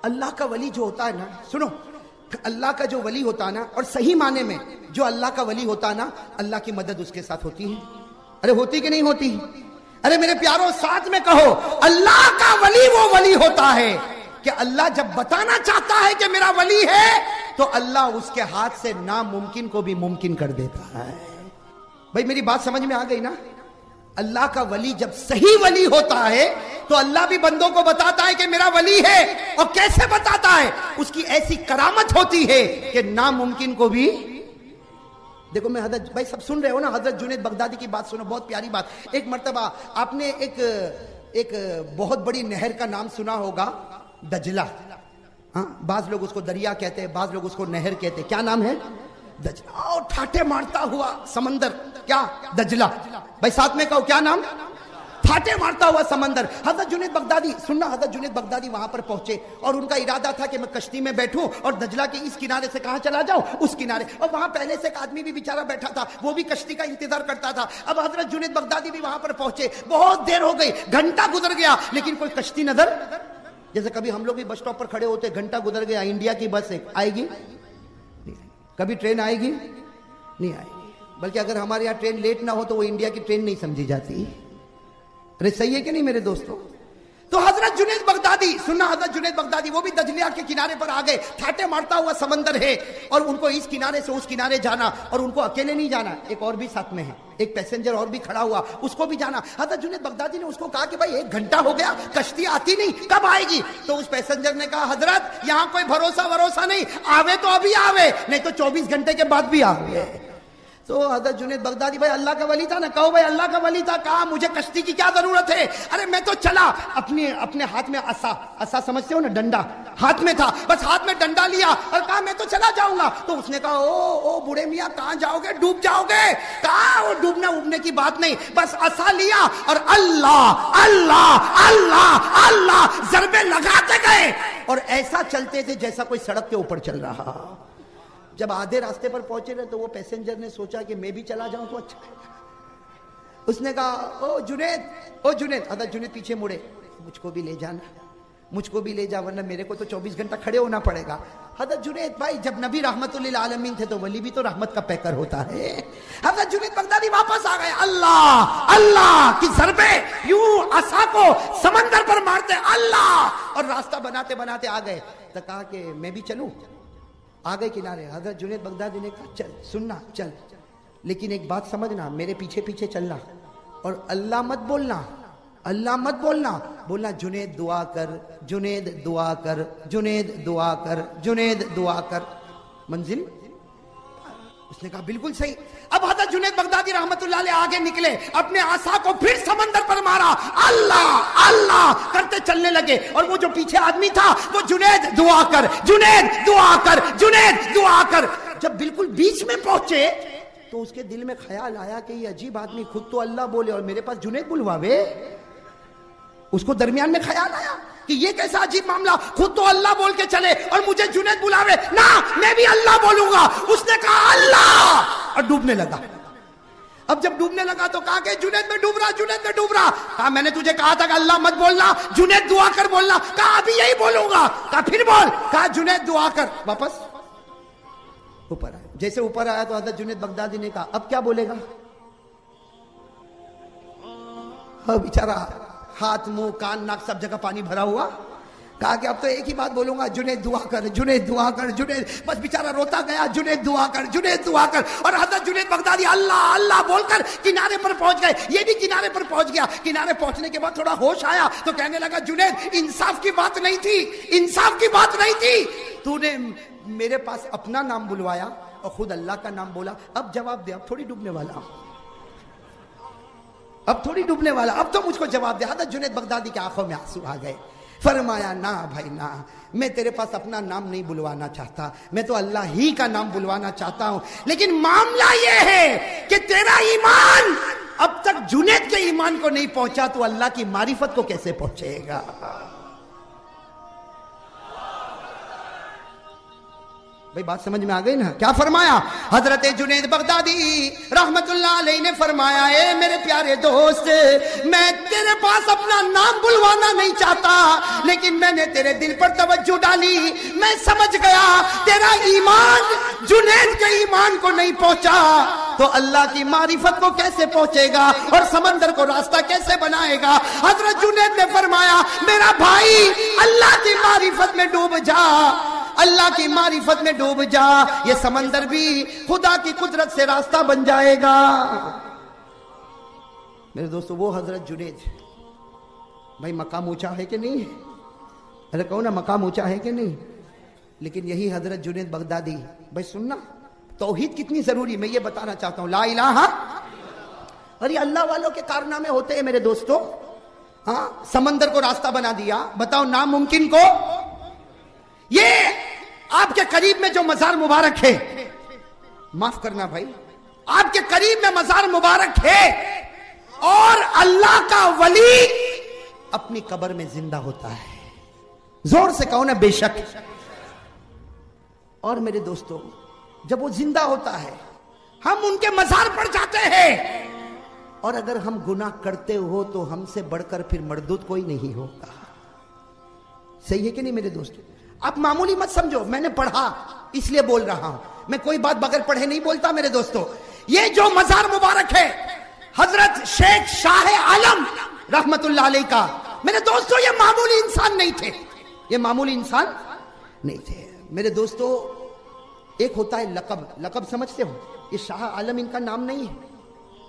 اللہ کا ولی جو ہوتا ہے نا، سنو، اللہ کا جو ولی ہوتا ہے نا، اور صحیح معنی میں جو اللہ کا ولی ہوتا ہے نا، اللہ کی مدد اس کے ساتھ ہوتی ہے. ارے ہوتی کہ نہیں ہوتی؟ ارے میرے پیاروں ساتھ میں کہو، اللہ کا ولی وہ ولی ہوتا ہے کہ اللہ جب بتانا چاہتا ہے کہ میرا ولی ہے تو اللہ اس کے ہاتھ سے ناممکن کو بھی ممکن کر دیتا ہے. بھائی میری بات سمجھ میں آ گئی نا؟ اللہ کا ولی جب صحیح ولی ہوتا ہے تو اللہ بھی بندوں کو بتاتا ہے کہ میرا ولی ہے. اور کیسے بتاتا ہے؟ اس کی ایسی کرامت ہوتی ہے کہ ناممکن کو بھی. دیکھو میں حضرت، بھائی سب سن رہے ہو نا، حضرت جنید بغدادی کی بات سنو، بہت پیاری بات. ایک مرتبہ آپ نے ایک بہت بڑی نہر کا نام سنا ہوگا، دجلہ. ہاں، بعض لوگ اس کو دریا کہتے ہیں، بعض لوگ اس کو نہر کہتے ہیں. کیا نام ہے؟ دجلہ. اور ٹھاٹے مارتا ہوا سمندر، کیا؟ دجلہ. بھائی ساتھ میں کہو، کیا نام؟ ٹھاٹے مارتا ہوا سمندر. حضرت جنید بغدادی، سننا، حضرت جنید بغدادی وہاں پر پہنچے اور ان کا ارادہ تھا کہ میں کشتی میں بیٹھوں اور دجلہ کے اس کنارے سے کہاں چلا جاؤں؟ اس کنارے. اور وہاں پہلے سے ایک آدمی بھی بیچارہ بیٹھا تھا، وہ بھی کشتی کا انتظار کرتا تھا. اب حضرت جنید بغدادی بھی وہاں پر پہنچے، بہت دیر ہو گئی، گھنٹہ گزر گیا، لیکن کوئی کشتی نظر. جیسے کبھی ہم لوگ بھی بس اسٹاپ پر کھڑے ہوتے، گھنٹہ گزر گیا، انڈیا کی بس ایک آئے گی، کبھی ٹرین آئے گی نہیں آئے گی. بلکہ اگر ہمارے یہاں ٹرین لیٹ نہ ہو تو وہ انڈیا کی ٹرین نہیں سمجھی جاتی. ارے صحیح ہے کہ نہیں میرے دوستو؟ تو حضرت جنید بغدادی، سننا، حضرت جنید بغدادی وہ بھی دجلہ کے کنارے پر آ گئے. ٹھاٹے مارتا ہوا سمندر ہے اور ان کو اس کنارے سے اس کنارے جانا، اور ان کو اکیلے نہیں جانا، ایک اور بھی ساتھ میں ہے، ایک پیسنجر اور بھی کھڑا ہوا، اس کو بھی جانا. حضرت جنید بغدادی نے اس کو کہا کہ بھائی 1 گھنٹہ ہو گیا، کشتی آتی نہیں، کب آئے گی؟ تو اس پیسنجر نے کہا حضرت یہاں کوئی بھروسہ نہیں، آوے تو ابھی آوے، نہیں تو 24 گھنٹے کے بعد بھی آوے. تو حضرت جنید بغدادی، بھائی اللہ کا ولی تھا نا، کہو بھائی اللہ کا ولی تھا. کہا مجھے کشتی کی کیا ضرورت ہے، ارے میں تو چلا. اپنے ہاتھ میں عصا سمجھتے ہو نا، ڈنڈا ہاتھ میں تھا، بس ہاتھ میں ڈنڈا لیا اور کہا میں تو چلا جاؤں گا. تو اس نے کہا او بوڑھے میاں کہاں جاؤ گے، ڈوب جاؤ گے. کہا وہ ڈوبنا اوبنے کی بات نہیں، بس عصا لیا اور اللہ اللہ اللہ اللہ ضربے لگاتے گئے اور ایسا چلتے تھے جیسا کوئی سڑک کے اوپر چل رہا. جب آدھے راستے پر پہنچے رہے تو وہ پیسنجر نے سوچا کہ میں بھی چلا جاؤں تو اچھا ہے. اس نے کہا او جنید. حضرت جنید پیچھے مڑے، مجھ کو بھی لے جانا، مجھ کو بھی لے جا، ورنہ میرے کو تو 24 گھنٹہ کھڑے ہونا پڑے گا. حضرت جنید بھائی جب نبی رحمت للعالمین تھے تو ولی بھی تو رحمت کا پیکر ہوتا ہے. حضرت جنید بغدادی واپس آ گئے، اللہ اللہ کی ضربے یوں عصا کو سمندر پر مارتے، اللہ، اور راستہ بناتے بناتے آ گئے. تو کہا کہ میں بھی چلوں. آ گئے کنارے. حضرت جنید بغدادی نے کہا چل، سننا، چل، لیکن ایک بات سمجھنا، میرے پیچھے پیچھے چلنا اور اللہ مت بولنا، اللہ مت بولنا، بولنا جنید دعا کر، جنید دعا کر، جنید دعا کر، جنید دعا کر. منزل. اس نے کہا بالکل صحیح. اب حضرت جنید بغدادی رحمت اللہ علیہ آگے نکلے، اپنے عصا کو پھر سمندر پر مارا، اللہ اللہ کرتے چلنے لگے. اور وہ جو پیچھے آدمی تھا وہ جنید دعا کر، جنید دعا کر، جنید دعا کر. جب بالکل بیچ میں پہنچے تو اس کے دل میں خیال آیا کہ یہ عجیب آدمی خود تو اللہ بولے اور میرے پاس جنید بلواوے. اس کو درمیان میں خیال آیا کہ یہ کیسا عجیب معاملہ، خود تو اللہ بول کے چلے اور مجھے جنید بلاوے، نہ میں بھی اللہ بولوں گا. اس نے کہا اللہ اور ڈوبنے لگا. اب جب ڈوبنے لگا تو کہا کہ جنید میں ڈوب رہا، جنید میں ڈوب رہا. کہا میں نے تجھے کہا تھا کہ اللہ مت بولنا، جنید دعا کر بولنا. کہا ابھی یہی بولوں گا. کہا پھر بول. کہا جنید دعا کر. واپس اوپر آیا. جیسے اوپر آیا تو حضرت جنید بغدادی نے کہا اب کیا بولے گا. بیچارہ ہاتھ منہ کان ناک سب جگہ پانی بھرا ہوا. کہا کہ اب تو ایک ہی بات بولوں گا، جنید دعا کر، جنید دعا کر، جنید. بس بیچارہ روتا گیا، جنید دعا کر، جنید دعا کر. اور حضرت جنید بغدادی اللہ اللہ بول کر کنارے پر پہنچ گئے. یہ بھی کنارے پر پہنچ گیا. کنارے پہنچنے کے بعد تھوڑا ہوش آیا تو کہنے لگا جنید انصاف کی بات نہیں تھی، انصاف کی بات نہیں تھی. تو نے میرے پاس اپنا نام بلوایا اور خود اللہ کا نام بولا. اب جواب دے، اب تھوڑی ڈوبنے والا، اب تھوڑی ڈوبنے والا، اب تو مجھ کو جواب دے. حضرت جنید بغدادی کی آنکھوں میں آنسو آ گئے. فرمایا نہ بھائی نہ، میں تیرے پاس اپنا نام نہیں بلوانا چاہتا، میں تو اللہ ہی کا نام بلوانا چاہتا ہوں. لیکن معاملہ یہ ہے کہ تیرا ایمان اب تک جنید کے ایمان کو نہیں پہنچا تو اللہ کی معرفت کو کیسے پہنچے گا. بھئی بات سمجھ میں آ گئی نا؟ کیا فرمایا حضرت جنید بغدادی رحمت اللہ علیہ نے فرمایا اے میرے پیارے دوست، میں تیرے پاس اپنا نام بلوانا نہیں چاہتا، لیکن میں نے تیرے دل پر توجہ ڈالی، میں سمجھ گیا تیرا ایمان جنید کے ایمان کو نہیں پہنچا تو اللہ کی معرفت کو کیسے پہنچے گا اور سمندر کو راستہ کیسے بنائے گا؟ حضرت جنید نے فرمایا میرا بھائی اللہ کی معرفت میں ڈوب جا، اللہ کی معرفت میں ڈوب جا، یہ سمندر بھی خدا کی قدرت سے راستہ بن جائے گا۔ میرے دوستو وہ حضرت جنید، بھائی مقام اونچا ہے کہ نہیں؟ ارے کہو نا مقام اونچا ہے کہ نہیں؟ لیکن یہی حضرت جنید بغدادی، بھائی سننا توحید کتنی ضروری میں یہ بتانا چاہتا ہوں، لا الہ، اور یہ اللہ والوں کے کارنامے ہوتے ہیں میرے دوستو۔ ہاں سمندر کو راستہ بنا دیا، بتاؤ ناممکن کو۔ یہ آپ کے قریب میں جو مزار مبارک ہے، معاف کرنا بھائی، آپ کے قریب میں مزار مبارک ہے اور اللہ کا ولی اپنی قبر میں زندہ ہوتا ہے، زور سے کہو نا بے شک۔ اور میرے دوستو جب وہ زندہ ہوتا ہے ہم ان کے مزار پر جاتے ہیں، اور اگر ہم گناہ کرتے ہو تو ہم سے بڑھ کر پھر مردود کوئی نہیں ہوگا۔ صحیح ہے کہ نہیں میرے دوستو؟ آپ معمولی مت سمجھو، میں نے پڑھا اس لیے بول رہا ہوں، میں کوئی بات بغیر پڑھے نہیں بولتا میرے دوستو۔ یہ جو مزار مبارک ہے حضرت شیخ شاہ عالم رحمت اللہ علیہ کا، میرے دوستو یہ معمولی انسان نہیں تھے، یہ معمولی انسان نہیں تھے میرے دوستو۔ ایک ہوتا ہے لقب، لقب سمجھتے ہو؟ یہ شاہ عالم ان کا نام نہیں ہے۔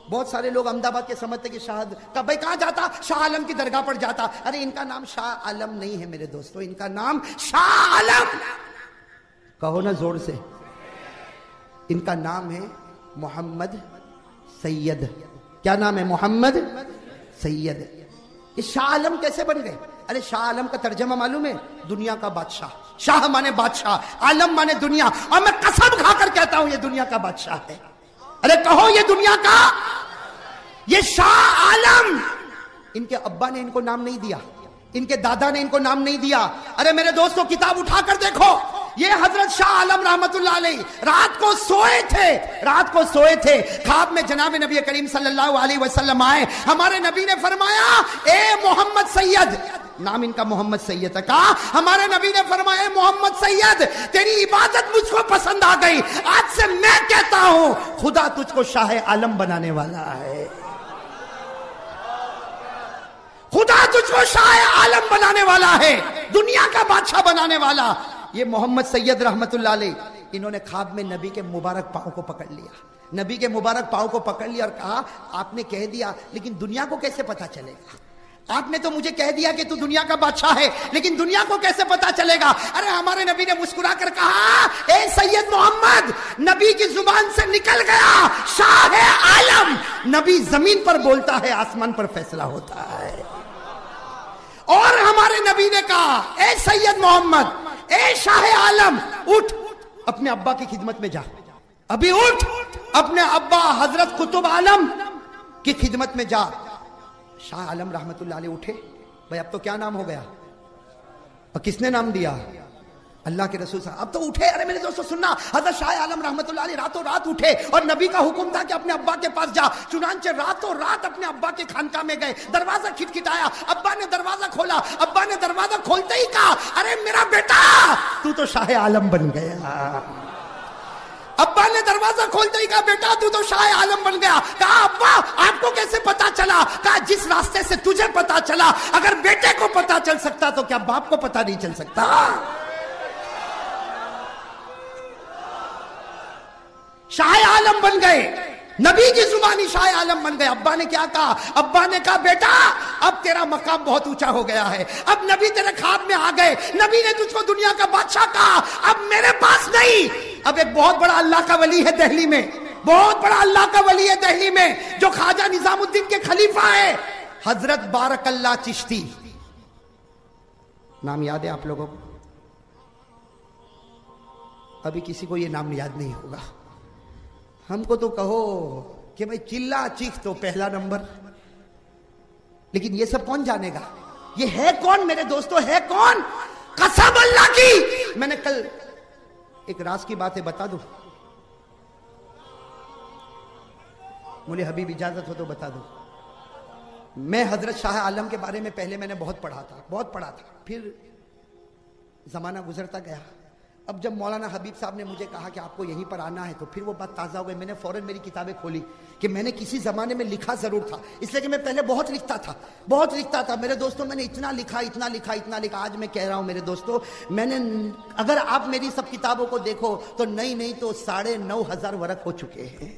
بہت سارے لوگ احمد آباد کے سمجھتے کہ شاہ بھائی کہاں جاتا؟ شاہ عالم کی درگاہ پر جاتا۔ ارے ان کا نام شاہ عالم نہیں ہے میرے دوستو، ان کا نام شاہ عالم، کہو نا زور سے، ان کا نام ہے محمد سید۔ کیا نام ہے؟ محمد سید۔ یہ شاہ عالم کیسے بن گئے؟ ارے شاہ عالم کا ترجمہ معلوم ہے؟ دنیا کا بادشاہ۔ شاہ مانے بادشاہ، عالم مانے دنیا، اور میں قسم کھا کر کہتا ہوں یہ دنیا کا بادشاہ ہے۔ ارے کہو یہ دنیا کا، یہ شاہ عالم۔ ان کے ابا نے ان کو نام نہیں دیا، ان کے دادا نے ان کو نام نہیں دیا۔ ارے میرے دوستو کتاب اٹھا کر دیکھو، یہ حضرت شاہ عالم رحمت اللہ علیہ رات کو سوئے تھے، رات کو سوئے تھے، خواب میں جناب نبی کریم صلی اللہ علیہ وسلم آئے، ہمارے نبی نے فرمایا اے محمد سید، نام ان کا محمد سید کا، ہمارے نبی نے فرمایا اے محمد سید تیری عبادت مجھ کو پسند آ گئی، آج سے میں کہتا ہوں خدا تجھ کو شاہ عالم بنانے والا ہے، خدا تجھ کو شاہ عالم بنانے والا ہے، دنیا کا بادشاہ بنانے والا۔ یہ محمد سید رحمت اللہ علیہ، انہوں نے خواب میں نبی کے مبارک پاؤں کو پکڑ لیا، نبی کے مبارک پاؤں کو پکڑ لیا اور کہا آپ نے کہہ دیا لیکن دنیا کو کیسے پتا چلے گا؟ آپ نے تو مجھے کہہ دیا کہ تو دنیا کا بادشاہ ہے، لیکن دنیا کو کیسے پتا چلے گا؟ ارے ہمارے نبی نے مسکرا کر کہا اے سید محمد، نبی کی زبان سے نکل گیا شاہ عالم، نبی زمین پر بولتا ہے، آسمان پر فیصلہ ہوتا ہے۔ اور ہمارے نبی نے کہا اے سید محمد، اے شاہ عالم، اٹھ اپنے ابا کی خدمت میں جا، ابھی اٹھ اپنے ابا حضرت قطب عالم کی خدمت میں جا۔ شاہ عالم رحمت اللہ علیہ اٹھے، بھئی اب تو کیا نام ہو گیا؟ اور کس نے نام دیا؟ اللہ کے رسول صاحب، اب تو اٹھے۔ ارے میرے دوستو سننا، حضرت شاہ عالم رحمت اللہ علیہ راتوں رات اٹھے، اور نبی کا حکم تھا کہ اپنے ابا کے پاس جا، چنانچہ راتوں رات اپنے ابا کے خانقاہ میں گئے، دروازہ کھٹکھٹایا، ابا نے دروازہ کھولا، ابا نے دروازہ کھولتے ہی کہا ارے میرا بیٹا تو شاہ عالم بن گیا۔ ابا نے دروازہ کھولتے ہی کہا بیٹا تو شاہ عالم بن گیا۔ کہا ابا آپ کو کیسے پتا چلا؟ کہا جس راستے سے تجھے پتا چلا، اگر بیٹے کو پتا چل سکتا تو کیا باپ کو پتا نہیں چل سکتا؟ شاہ عالم بن گئے، نبی کی زبانی شاہ عالم بن گئے۔ ابا نے کیا کہا؟ ابا نے کہا بیٹا اب تیرا مقام بہت اونچا ہو گیا ہے، اب نبی تیرے خواب میں آ گئے، نبی نے تجھ کو دنیا کا بادشاہ کہا، اب میرے پاس نہیں۔ اب ایک بہت بڑا اللہ کا ولی ہے دہلی میں، بہت بڑا اللہ کا ولی ہے دہلی میں، جو خواجہ نظام الدین کے خلیفہ ہے، حضرت بارک اللہ چشتی، نام یاد ہے آپ لوگوں کو؟ ابھی کسی کو یہ نام یاد نہیں ہوگا، ہم کو تو کہو کہ بھئی چلا چیخ تو پہلا نمبر، لیکن یہ سب کون جانے گا؟ یہ ہے کون میرے دوستو؟ ہے کون؟ قسم اللہ کی، میں نے کل ایک راز کی بات ہے بتا دوں؟ مولوی حبیب اجازت ہو تو بتا دوں. میں حضرت شاہ عالم کے بارے میں پہلے میں نے بہت پڑھا تھا. پھر زمانہ گزرتا گیا. اب جب مولانا حبیب صاحب نے مجھے کہا کہ آپ کو یہیں پر آنا ہے تو پھر وہ بات تازہ ہو گئی. میں نے فوراً میری کتابیں کھولی کہ میں نے کسی زمانے میں لکھا ضرور تھا، اس لیے کہ میں پہلے بہت لکھتا تھا میرے دوستوں. میں نے اتنا لکھا. آج میں کہہ رہا ہوں میرے دوستوں، میں نے اگر آپ میری سب کتابوں کو دیکھو تو نہیں تو 9,500 ورق ہو چکے ہیں.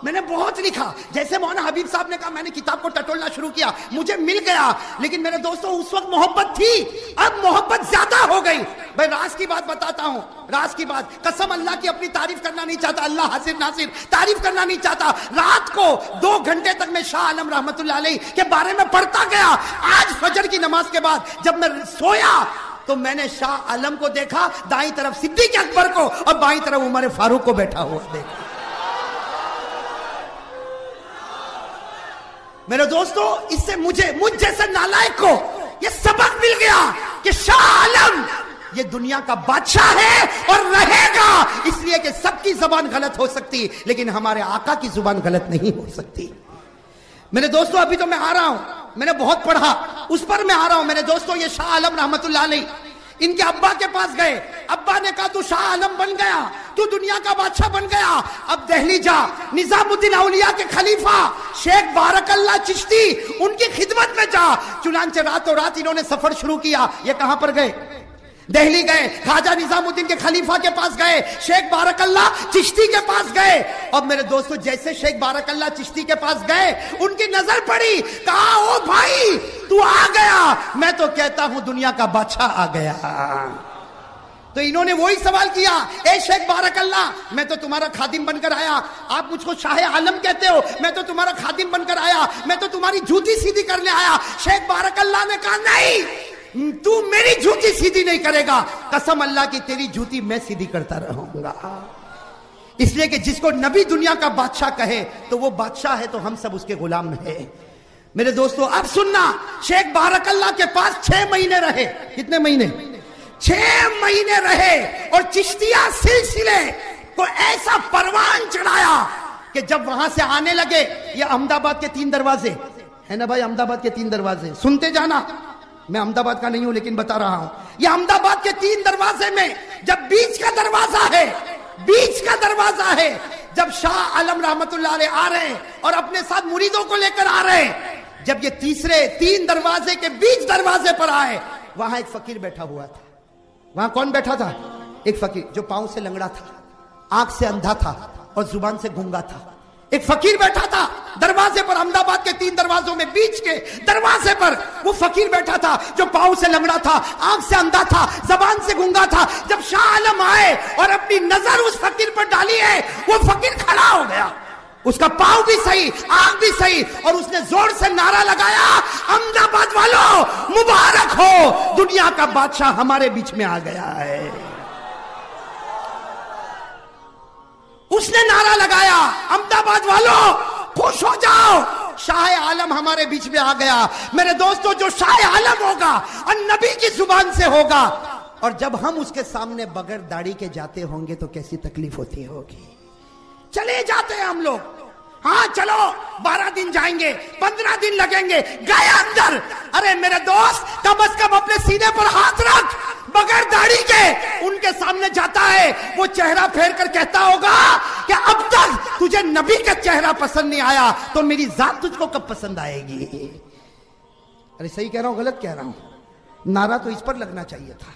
میں نے بہت لکھا. جیسے مولانا حبیب صاحب نے کہا میں نے کتاب کو ٹٹولنا شروع کیا، مجھے مل گیا. لیکن میرے دوستوں اس وقت محبت تھی، اب محبت زیادہ ہو گئی. بھائی راز کی بات بتاتا ہوں، راز کی بات. قسم اللہ کی اپنی تعریف کرنا نہیں چاہتا، اللہ حاضر ناصر تعریف کرنا نہیں چاہتا. رات کو 2 گھنٹے تک میں شاہ عالم رحمت اللہ علیہ کے بارے میں پڑھتا گیا. آج فجر کی نماز کے بعد جب میں سویا تو میں نے شاہ عالم کو دیکھا، دائیں طرف صدیق اکبر کو اور بائیں طرف عمر فاروق کو بیٹھا ہوا دیکھا. میرے دوستو اس سے مجھ جیسے نالائق کو یہ سبق مل گیا کہ شاہ عالم یہ دنیا کا بادشاہ ہے اور رہے گا. اس لیے کہ سب کی زبان غلط ہو سکتی لیکن ہمارے آقا کی زبان غلط نہیں ہو سکتی. میرے دوستو ابھی تو میں آ رہا ہوں، میں نے بہت پڑھا، اس پر میں آ رہا ہوں. میرے دوستو یہ شاہ عالم رحمت اللہ علیہ ان کے ابا کے پاس گئے. ابا نے کہا تو شاہ عالم بن گیا، تو دنیا کا بادشاہ بن گیا، اب دہلی جا، نظام الدین اولیاء کے خلیفہ شیخ بارک اللہ چشتی ان کی خدمت میں جا. چنانچہ راتوں رات انہوں نے سفر شروع کیا. یہ کہاں پر گئے؟ دہلی گئے. خواجہ نظام الدین کے خلیفہ کے پاس گئے، شیخ بارک اللہ چشتی کے پاس گئے. اب میرے دوستو جیسے شیخ بارک اللہ چشتی کے پاس گئے ان کی نظر پڑی، کہا او بھائی تو آ گیا، میں تو کہتا ہوں دنیا کا بادشاہ آ گیا. تو انہوں نے وہی سوال کیا، اے شیخ بارک اللہ میں تو تمہارا خادم بن کر آیا، آپ مجھ کو شاہ عالم کہتے ہو، میں تو تمہارا خادم بن کر آیا، میں تو تمہاری جوتی سیدھی کرنے آیا. شیخ بارک اللہ نے کہا نہیں، تو میری جوتی سیدھی نہیں کرے گا، قسم اللہ کی تیری جوتی میں سیدھی کرتا رہوں گا. اس لیے کہ جس کو نبی دنیا کا بادشاہ کہے تو وہ بادشاہ ہے تو ہم سب اس کے غلام ہیں. میرے دوستو اب سننا، شیخ بارک اللہ کے پاس 6 مہینے رہے. کتنے مہینے؟ 6 مہینے رہے. اور چشتیہ سلسلے کو ایسا پروان چڑھایا کہ جب وہاں سے آنے لگے، یہ احمد آباد کے 3 دروازے ہے نا بھائی، احمد آباد کے 3 دروازے سنتے جانا، میں احمد آباد کا نہیں ہوں لیکن بتا رہا ہوں. یہ احمد آباد کے 3 دروازے میں جب بیچ کا دروازہ ہے، جب شاہ عالم رحمت اللہ علیہ آ رہے ہیں اور اپنے ساتھ مریدوں کو لے کر آ رہے ہیں، جب یہ تیسرے 3 دروازے کے بیچ دروازے پر آئے، وہاں ایک فقیر بیٹھا ہوا تھا. وہاں کون بیٹھا تھا؟ ایک فقیر جو پاؤں سے لنگڑا تھا، آنکھ سے اندھا تھا اور زبان سے گونگا تھا. ایک فقیر بیٹھا تھا دروازے پر، احمد آباد کے 3 دروازوں میں بیچ کے دروازے پر وہ فقیر بیٹھا تھا جو پاؤں سے لنگڑا تھا، آنکھ سے اندھا تھا، زبان سے گونگا تھا. جب شاہ عالم آئے اور اپنی نظر اس فقیر پر ڈالی ہے، وہ فقیر کھڑا ہو گیا، اس کا پاؤں بھی صحیح، آنکھ بھی صحیح، اور اس نے زور سے نعرہ لگایا، احمد آباد والوں مبارک ہو، دنیا کا بادشاہ ہمارے بیچ میں آ گیا ہے. اس نے نعرہ لگایا، احمد آباد والوں خوش ہو جاؤ، شاہ عالم ہمارے بیچ میں آ گیا. میرے دوستو جو شاہ عالم ہوگا اور نبی کی زبان سے ہوگا، اور جب ہم اس کے سامنے بغیر داڑھی کے جاتے ہوں گے تو کیسی تکلیف ہوتی ہوگی. چلے جاتے ہیں ہم لوگ، ہاں چلو 12 دن جائیں گے، 15 دن لگیں گے، گئے اندر. ارے میرے دوست کم از کم اپنے سینے پر ہاتھ رکھ، بغیر داڑھی کے ان کے سامنے جاتا ہے، وہ چہرہ پھیر کر کہتا ہوگا کہ اب تک تجھے نبی کا چہرہ پسند نہیں آیا تو میری ذات تجھ کو کب پسند آئے گی. ارے صحیح کہہ رہا ہوں غلط کہہ رہا ہوں؟ نعرہ تو اس پر لگنا چاہیے تھا،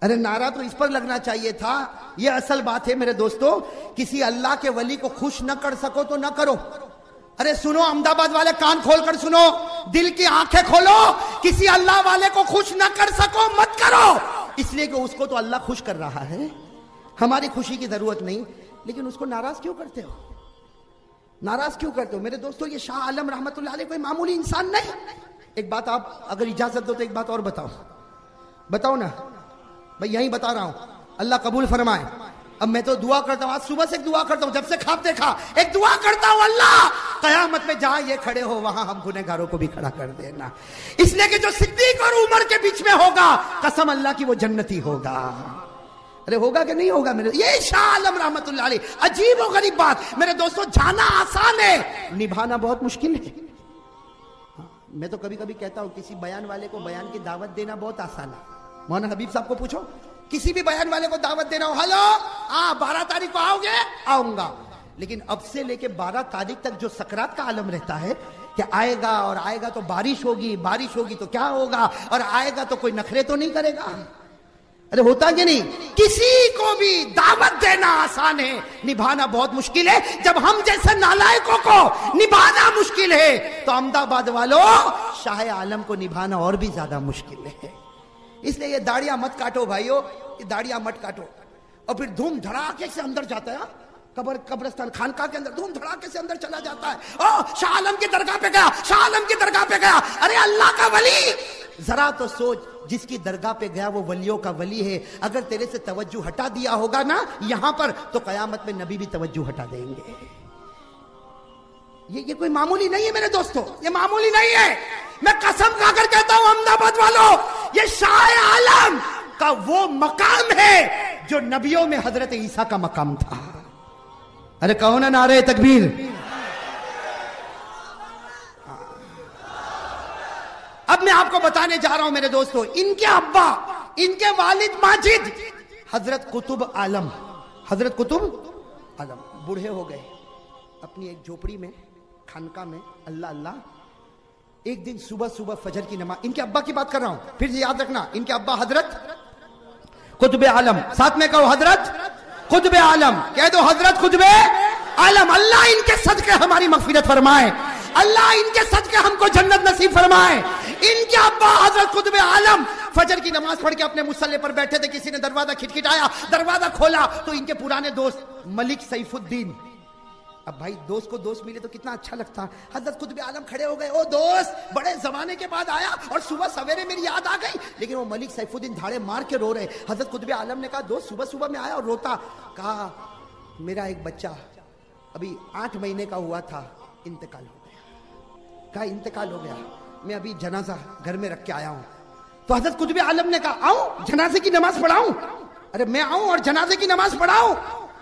ارے نعرہ تو اس پر لگنا چاہیے تھا. یہ اصل بات ہے میرے دوستو، کسی اللہ کے ولی کو خوش نہ کر سکو تو نہ کرو. ارے سنو احمد آباد والے، کان کھول کر سنو، دل کی آنکھیں کھولو. کسی اللہ والے کو خوش نہ کر سکو مت کرو، اس لیے کہ اس کو تو اللہ خوش کر رہا ہے، ہماری خوشی کی ضرورت نہیں. لیکن اس کو ناراض کیوں کرتے ہو؟ ناراض کیوں کرتے ہو؟ میرے دوستو یہ شاہ عالم رحمت اللہ علیہ کوئی معمولی انسان نہیں. ایک بات آپ اگر اجازت دو تو ایک بات اور بتاؤ نا بھائی، یہیں بتا رہا ہوں، اللہ قبول فرمائے. اب میں تو دعا کرتا ہوں، آج صبح سے ایک دعا کرتا ہوں، جب سے خواب دیکھا ایک دعا کرتا ہوں، اللہ قیامت میں جہاں یہ کھڑے ہو وہاں ہم گنہگاروں کو بھی کھڑا کر دینا. اس لیے کہ جو صدیق اور عمر کے بیچ میں ہوگا قسم اللہ کی وہ جنتی ہوگا. ارے ہوگا کہ نہیں ہوگا میرے؟ یہ شاہ عالم رحمت اللہ علیہ. عجیب و غریب بات میرے دوستو، جانا آسان ہے، نبھانا بہت مشکل ہے. میں تو کبھی کبھی کہتا ہوں کسی بیان والے کو بیان کی دعوت دینا بہت آسان ہے. مولانا حبیب صاحب کو پوچھو، کسی بھی بیان والے کو دعوت دینا ہو، ہلو 12 تاریخ کو آؤ گے؟ آؤں گا. لیکن اب سے لے کے 12 تاریخ تک جو سکرات کا عالم رہتا ہے کہ آئے گا، اور آئے گا تو بارش ہوگی، بارش ہوگی تو کیا ہوگا، اور آئے گا تو کوئی نخرے تو نہیں کرے گا. ارے ہوتا کہ نہیں؟ کسی کو بھی دعوت دینا آسان ہے، نبھانا بہت مشکل ہے. جب ہم جیسے نالائقوں کو نبھانا مشکل ہے تو احمد آباد والوں شاہ عالم کو نبھانا اور بھی زیادہ مشکل ہے. اس لیے یہ داڑیاں مت کاٹو بھائیو، یہ داڑیاں مت کاٹو. اور پھر دھوم دھڑاکے سے اندر جاتا ہے، قبرستان خانقاہ کے اندر دھوم دھڑاکے سے اندر چلا جاتا ہے. شاہ عالم کی درگاہ پہ گیا، شاہ عالم کی درگاہ پہ گیا. ارے اللہ کا ولی، ذرا تو سوچ، جس کی درگاہ پہ گیا وہ ولیوں کا ولی ہے. اگر تیرے سے توجہ ہٹا دیا ہوگا نا یہاں پر تو قیامت میں نبی بھی توجہ ہٹا دیں گے. یہ کوئی معمولی نہیں ہے میرے دوستو، یہ معمولی نہیں ہے. میں قسم کھا کر کہتا ہوں احمد آباد والوں، یہ شاہ عالم کا وہ مقام ہے جو نبیوں میں حضرت عیسیٰ کا مقام تھا. ارے کہو نا نعرہ تکبیر. اب میں آپ کو بتانے جا رہا ہوں میرے دوستو، ان کے ابا، ان کے والد ماجد حضرت قطب عالم، حضرت قطب عالم بوڑھے ہو گئے اپنی ایک جھوپڑی میں، خانقاہ میں، اللہ اللہ. ایک دن صبح صبح فجر کی نماز، ان کے ابا کی بات کر رہا ہوں، پھر یاد رکھنا ان کے ابا حضرت قطب عالم. ساتھ میں کہو حضرت قطب عالم، کہہ دو حضرت قطب عالم. اللہ ان کے صدقے ہماری مغفرت فرمائے، اللہ ان کے صدقے ہم کو جنت نصیب فرمائے. ان کے ابا حضرت قطب عالم فجر کی نماز پڑھ کے اپنے مصلی پر بیٹھے تھے. کسی نے دروازہ کھٹکھٹایا، دروازہ کھولا تو ان کے پرانے دوست ملک سیف الدین. اب بھائی دوست کو دوست ملے تو کتنا اچھا لگتا. حضرت قطب عالم کھڑے ہو گئے، او دوست بڑے زمانے کے بعد آیا اور صبح سویرے میری یاد آ گئی. لیکن وہ ملک سیف الدین دھاڑے مار کے رو رہے. حضرت قطب عالم نے کہا دوست صبح صبح میں آیا اور روتا. کہا میرا ایک بچہ ابھی 8 مہینے کا ہوا تھا، انتقال ہو گیا. کہا انتقال ہو گیا، میں ابھی جنازہ گھر میں رکھ کے آیا ہوں. تو حضرت قطب عالم نے کہا آؤں جنازے کی نماز پڑھاؤں. ارے میں آؤں اور جنازے کی نماز پڑھاؤں؟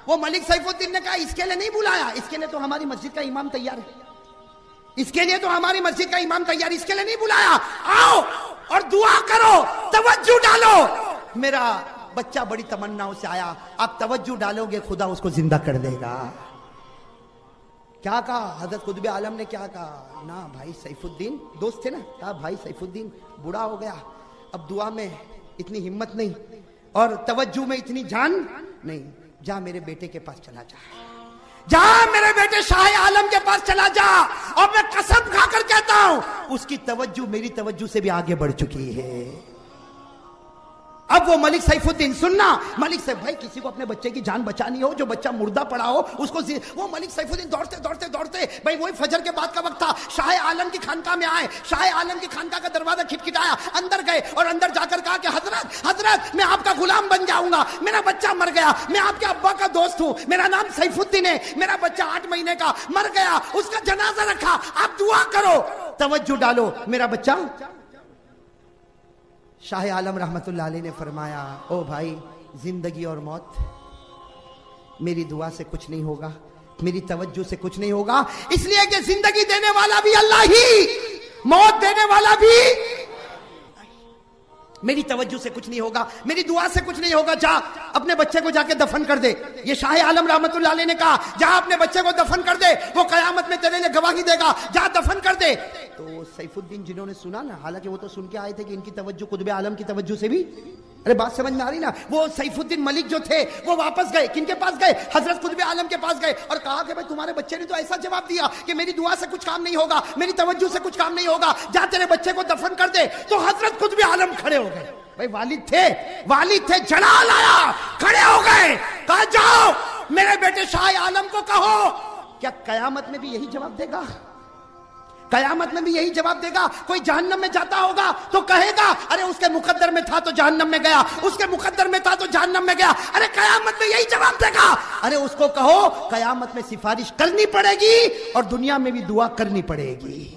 وہ ملک سیف الدین نے کہا اس کے لیے نہیں بلایا، اس کے لیے تو ہماری مسجد کا امام تیار ہے، اس کے لیے تو ہماری مسجد کا امام تیار، اس کے لیے نہیں بلایا. آؤ اور دعا کرو، توجہ ڈالو. میرا بچہ بڑی تمناؤں سے آیا، آپ توجہ ڈالو گے خدا اس کو زندہ کر دے گا. کیا کہا حضرت قطب عالم نے؟ کیا کہا؟ نا بھائی سیف الدین، دوست تھے نا، کہا بھائی سیف الدین بوڑھا ہو گیا، اب دعا میں اتنی ہمت نہیں اور توجہ میں اتنی جان نہیں. جا میرے بیٹے کے پاس چلا جا، جا میرے بیٹے شاہ عالم کے پاس چلا جا. اور میں قسم کھا کر کہتا ہوں اس کی توجہ میری توجہ سے بھی آگے بڑھ چکی ہے. اب وہ ملک سیف الدین، سننا ملک سیف، بھائی کسی کو اپنے بچے کی جان بچانی ہو، جو بچہ مردہ پڑا ہو اس کو وہ ملک سیف الدین دوڑتے دوڑتے دوڑتے، بھائی وہی فجر کے بعد کا وقت تھا، شاہ عالم کی خانقاہ میں آئے. شاہ عالم کی خانقاہ کا دروازہ کھٹکھٹایا، اندر گئے اور اندر جا کر کہا کہ حضرت میں آپ کا غلام بن جاؤں گا، میرا بچہ مر گیا، میں آپ کے ابا کا دوست ہوں، میرا نام سیف الدین ہے، میرا بچہ 8 مہینے کا مر گیا، اس کا جنازہ رکھا، آپ دعا کرو، توجہ ڈالو میرا بچہ. شاہ عالم رحمت اللہ علیہ نے فرمایا او بھائی زندگی اور موت میری دعا سے کچھ نہیں ہوگا، میری توجہ سے کچھ نہیں ہوگا، اس لیے کہ زندگی دینے والا بھی اللہ ہی، موت دینے والا بھی. میری توجہ سے کچھ نہیں ہوگا، میری دعا سے کچھ نہیں ہوگا. جا اپنے بچے کو جا کے دفن کر دے. یہ شاہ عالم رحمت اللہ علیہ نے کہا جا اپنے بچے کو دفن کر دے، وہ قیامت میں تیرے لیے گواہی دے گا، جا دفن کر دے. تو سیف الدین جنہوں نے سنا نا، حالانکہ وہ تو سن کے آئے تھے کہ ان کی توجہ قطب عالم کی توجہ سے بھی، ارے بات سمجھ میں آ رہی نا، وہ سیف الدین ملک جو تھے وہ واپس گئے. کن کے پاس گئے؟ حضرت قطب عالم کے پاس گئے اور کہا کہ بھائی تمہارے بچے نے تو ایسا جواب دیا کہ میری دعا سے کچھ کام نہیں ہوگا، میری توجہ سے کچھ کام نہیں ہوگا، جا تیرے بچے کو دفن کر دے. تو حضرت قطب عالم کھڑے ہو گئے، بھائی والد تھے جلال آیا، کھڑے ہو گئے، کہا جاؤ میرے بیٹے شاہ عالم کو کہو. کیا قیامت میں بھی یہی جواب دے گا؟ قیامت میں بھی یہی جواب دے گا؟ کوئی جہنم میں جاتا ہوگا تو کہے گا ارے اس کے مقدر میں تھا تو جہنم میں گیا، اس کے مقدر میں تھا تو جہنم میں گیا. ارے قیامت میں یہی جواب دے گا. ارے اس کو کہو قیامت میں سفارش کرنی پڑے گی اور دنیا میں بھی دعا کرنی پڑے گی.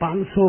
500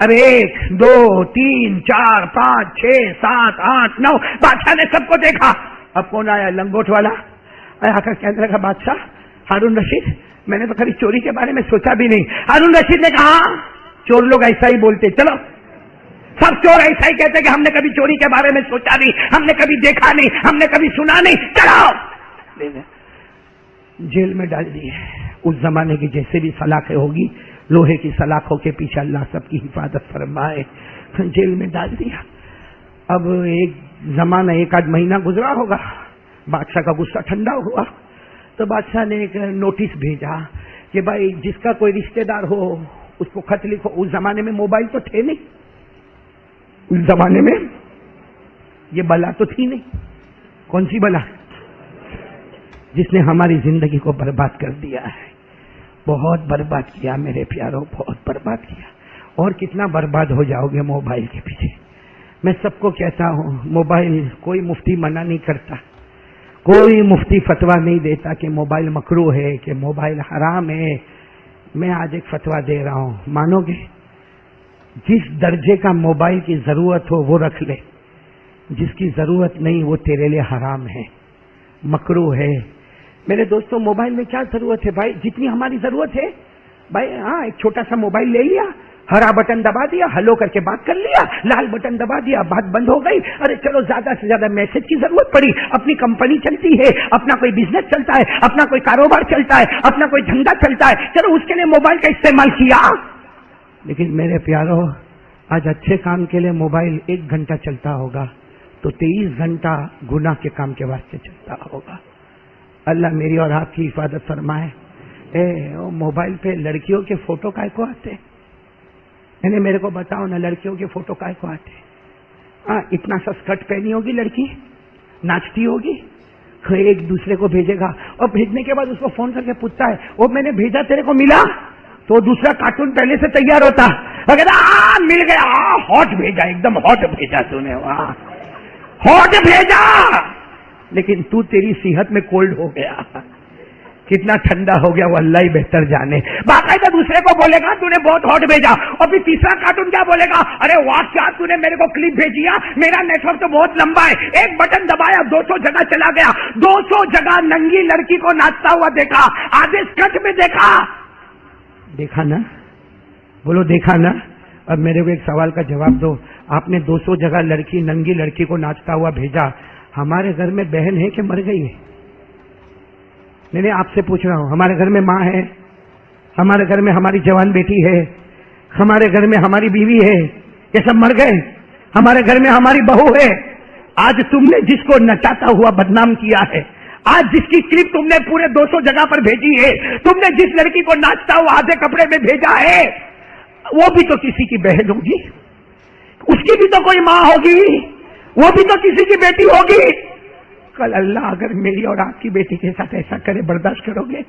اب 1 2 3 4 5 6 7 8 9 بادشاہ نے سب کو دیکھا. اب کون آیا؟ لنگوٹ والا آ کر کہنے لگا بادشاہ ہارون رشید میں نے تو کبھی چوری کے بارے میں سوچا بھی نہیں. ہارون رشید نے کہا چور لوگ ایسا ہی بولتے, چلو سب چور ایسا ہی کہتے کہ ہم نے کبھی چوری کے بارے میں سوچا نہیں, ہم نے کبھی دیکھا نہیں, ہم نے کبھی سنا نہیں, چلو جیل میں ڈال دیے. اس زمانے کی جیسے بھی سلاخیں ہوگی لوہے کی سلاخوں کے پیچھے اللہ سب کی حفاظت فرمائے, جیل میں ڈال دیا. اب ایک زمانہ 1 آدھ مہینہ گزرا ہوگا, بادشاہ کا غصہ ٹھنڈا ہوا تو بادشاہ نے ایک نوٹس بھیجا کہ بھائی جس کا کوئی رشتہ دار ہو اس کو خط لکھو. اس زمانے میں موبائل تو تھے نہیں, اس زمانے میں یہ بلا تو تھی نہیں. کون سی بلا؟ جس نے ہماری زندگی کو برباد کر دیا ہے, بہت برباد کیا میرے پیاروں, بہت برباد کیا. اور کتنا برباد ہو جاؤ گے موبائل کے پیچھے. میں سب کو کہتا ہوں موبائل کوئی مفتی منع نہیں کرتا, کوئی مفتی فتویٰ نہیں دیتا کہ موبائل مکروہ ہے, کہ موبائل حرام ہے. میں آج ایک فتویٰ دے رہا ہوں, مانو گے؟ جس درجے کا موبائل کی ضرورت ہو وہ رکھ لے, جس کی ضرورت نہیں وہ تیرے لیے حرام ہے, مکروہ ہے. میرے دوستوں موبائل میں کیا ضرورت ہے بھائی؟ جتنی ہماری ضرورت ہے بھائی. ہاں ایک چھوٹا سا موبائل لے لیا, ہرا بٹن دبا دیا, ہلو کر کے بات کر لیا, لال بٹن دبا دیا, بات بند ہو گئی. ارے چلو زیادہ سے زیادہ میسج کی ضرورت پڑی, اپنی کمپنی چلتی ہے, اپنا کوئی بزنس چلتا ہے, اپنا کوئی کاروبار چلتا ہے, اپنا کوئی دھندا چلتا ہے, چلو اس کے لیے موبائل کا استعمال کیا. لیکن میرے پیاروں آج اچھے کام کے لیے موبائل 1 گھنٹہ چلتا ہوگا تو 23 گھنٹہ گناہ کے کام کے واسطے چلتا ہوگا. اللہ میری اور آپ کی حفاظت فرمائے. موبائل پہ لڑکیوں کے فوٹو کائے کو آتے؟ یعنی میرے کو بتاؤ نا, لڑکیوں کے فوٹو کائے کو آتے؟ اتنا سا اسکرٹ پہنی ہوگی لڑکی, ناچتی ہوگی, ایک دوسرے کو بھیجے گا اور بھیجنے کے بعد اس کو فون کر کے پوچھتا ہے وہ میں نے بھیجا تیرے کو ملا؟ تو دوسرا کارٹون پہلے سے تیار ہوتا, مل گیا, ہاٹ بھیجا, ایک دم ہاٹ بھیجا تو نے, ہاٹ بھیجا. لیکن تو تیری صحت میں کولڈ ہو گیا, کتنا ٹھنڈا ہو گیا وہ اللہ ہی بہتر جانے. باقاعدہ دوسرے کو بولے گا تو نے بہت ہاٹ بھیجا, اور پھر تیسرا کارٹون کیا بولے گا, ارے واٹ کیا تو نے میرے کو کلپ بھیجیا, میرا نیٹ ورک تو بہت لمبا ہے, ایک بٹن دبایا 200 جگہ چلا گیا, 200 جگہ ننگی لڑکی کو ناچتا ہوا دیکھا, آدھے اسکرٹ میں دیکھا. دیکھا نا, بولو دیکھا نا. اب میرے کو ایک سوال کا جواب دو, آپ نے 200 جگہ لڑکی ننگی لڑکی کو ناچتا ہوا بھیجا, ہمارے گھر میں بہن ہے کہ مر گئی ہے؟ نہیں آپ سے پوچھ رہا ہوں. ہمارے گھر میں ماں ہے, ہمارے گھر میں ہماری جوان بیٹی ہے, ہمارے گھر میں ہماری بیوی ہے, یہ سب مر گئے. ہمارے گھر میں ہماری بہو ہے. آج تم نے جس کو نچاتا ہوا بدنام کیا ہے, آج جس کی کلپ تم نے پورے 200 جگہ پر بھیجی ہے, تم نے جس لڑکی کو ناچتا ہوا آدھے کپڑے میں بھیجا ہے, وہ بھی تو کسی کی بہن ہوگی, اس کی بھی تو کوئی ماں ہوگی, وہ بھی تو کسی کی بیٹی ہوگی. کل اللہ اگر میری اور آپ کی بیٹی کے ساتھ ایسا کرے برداشت کرو گے؟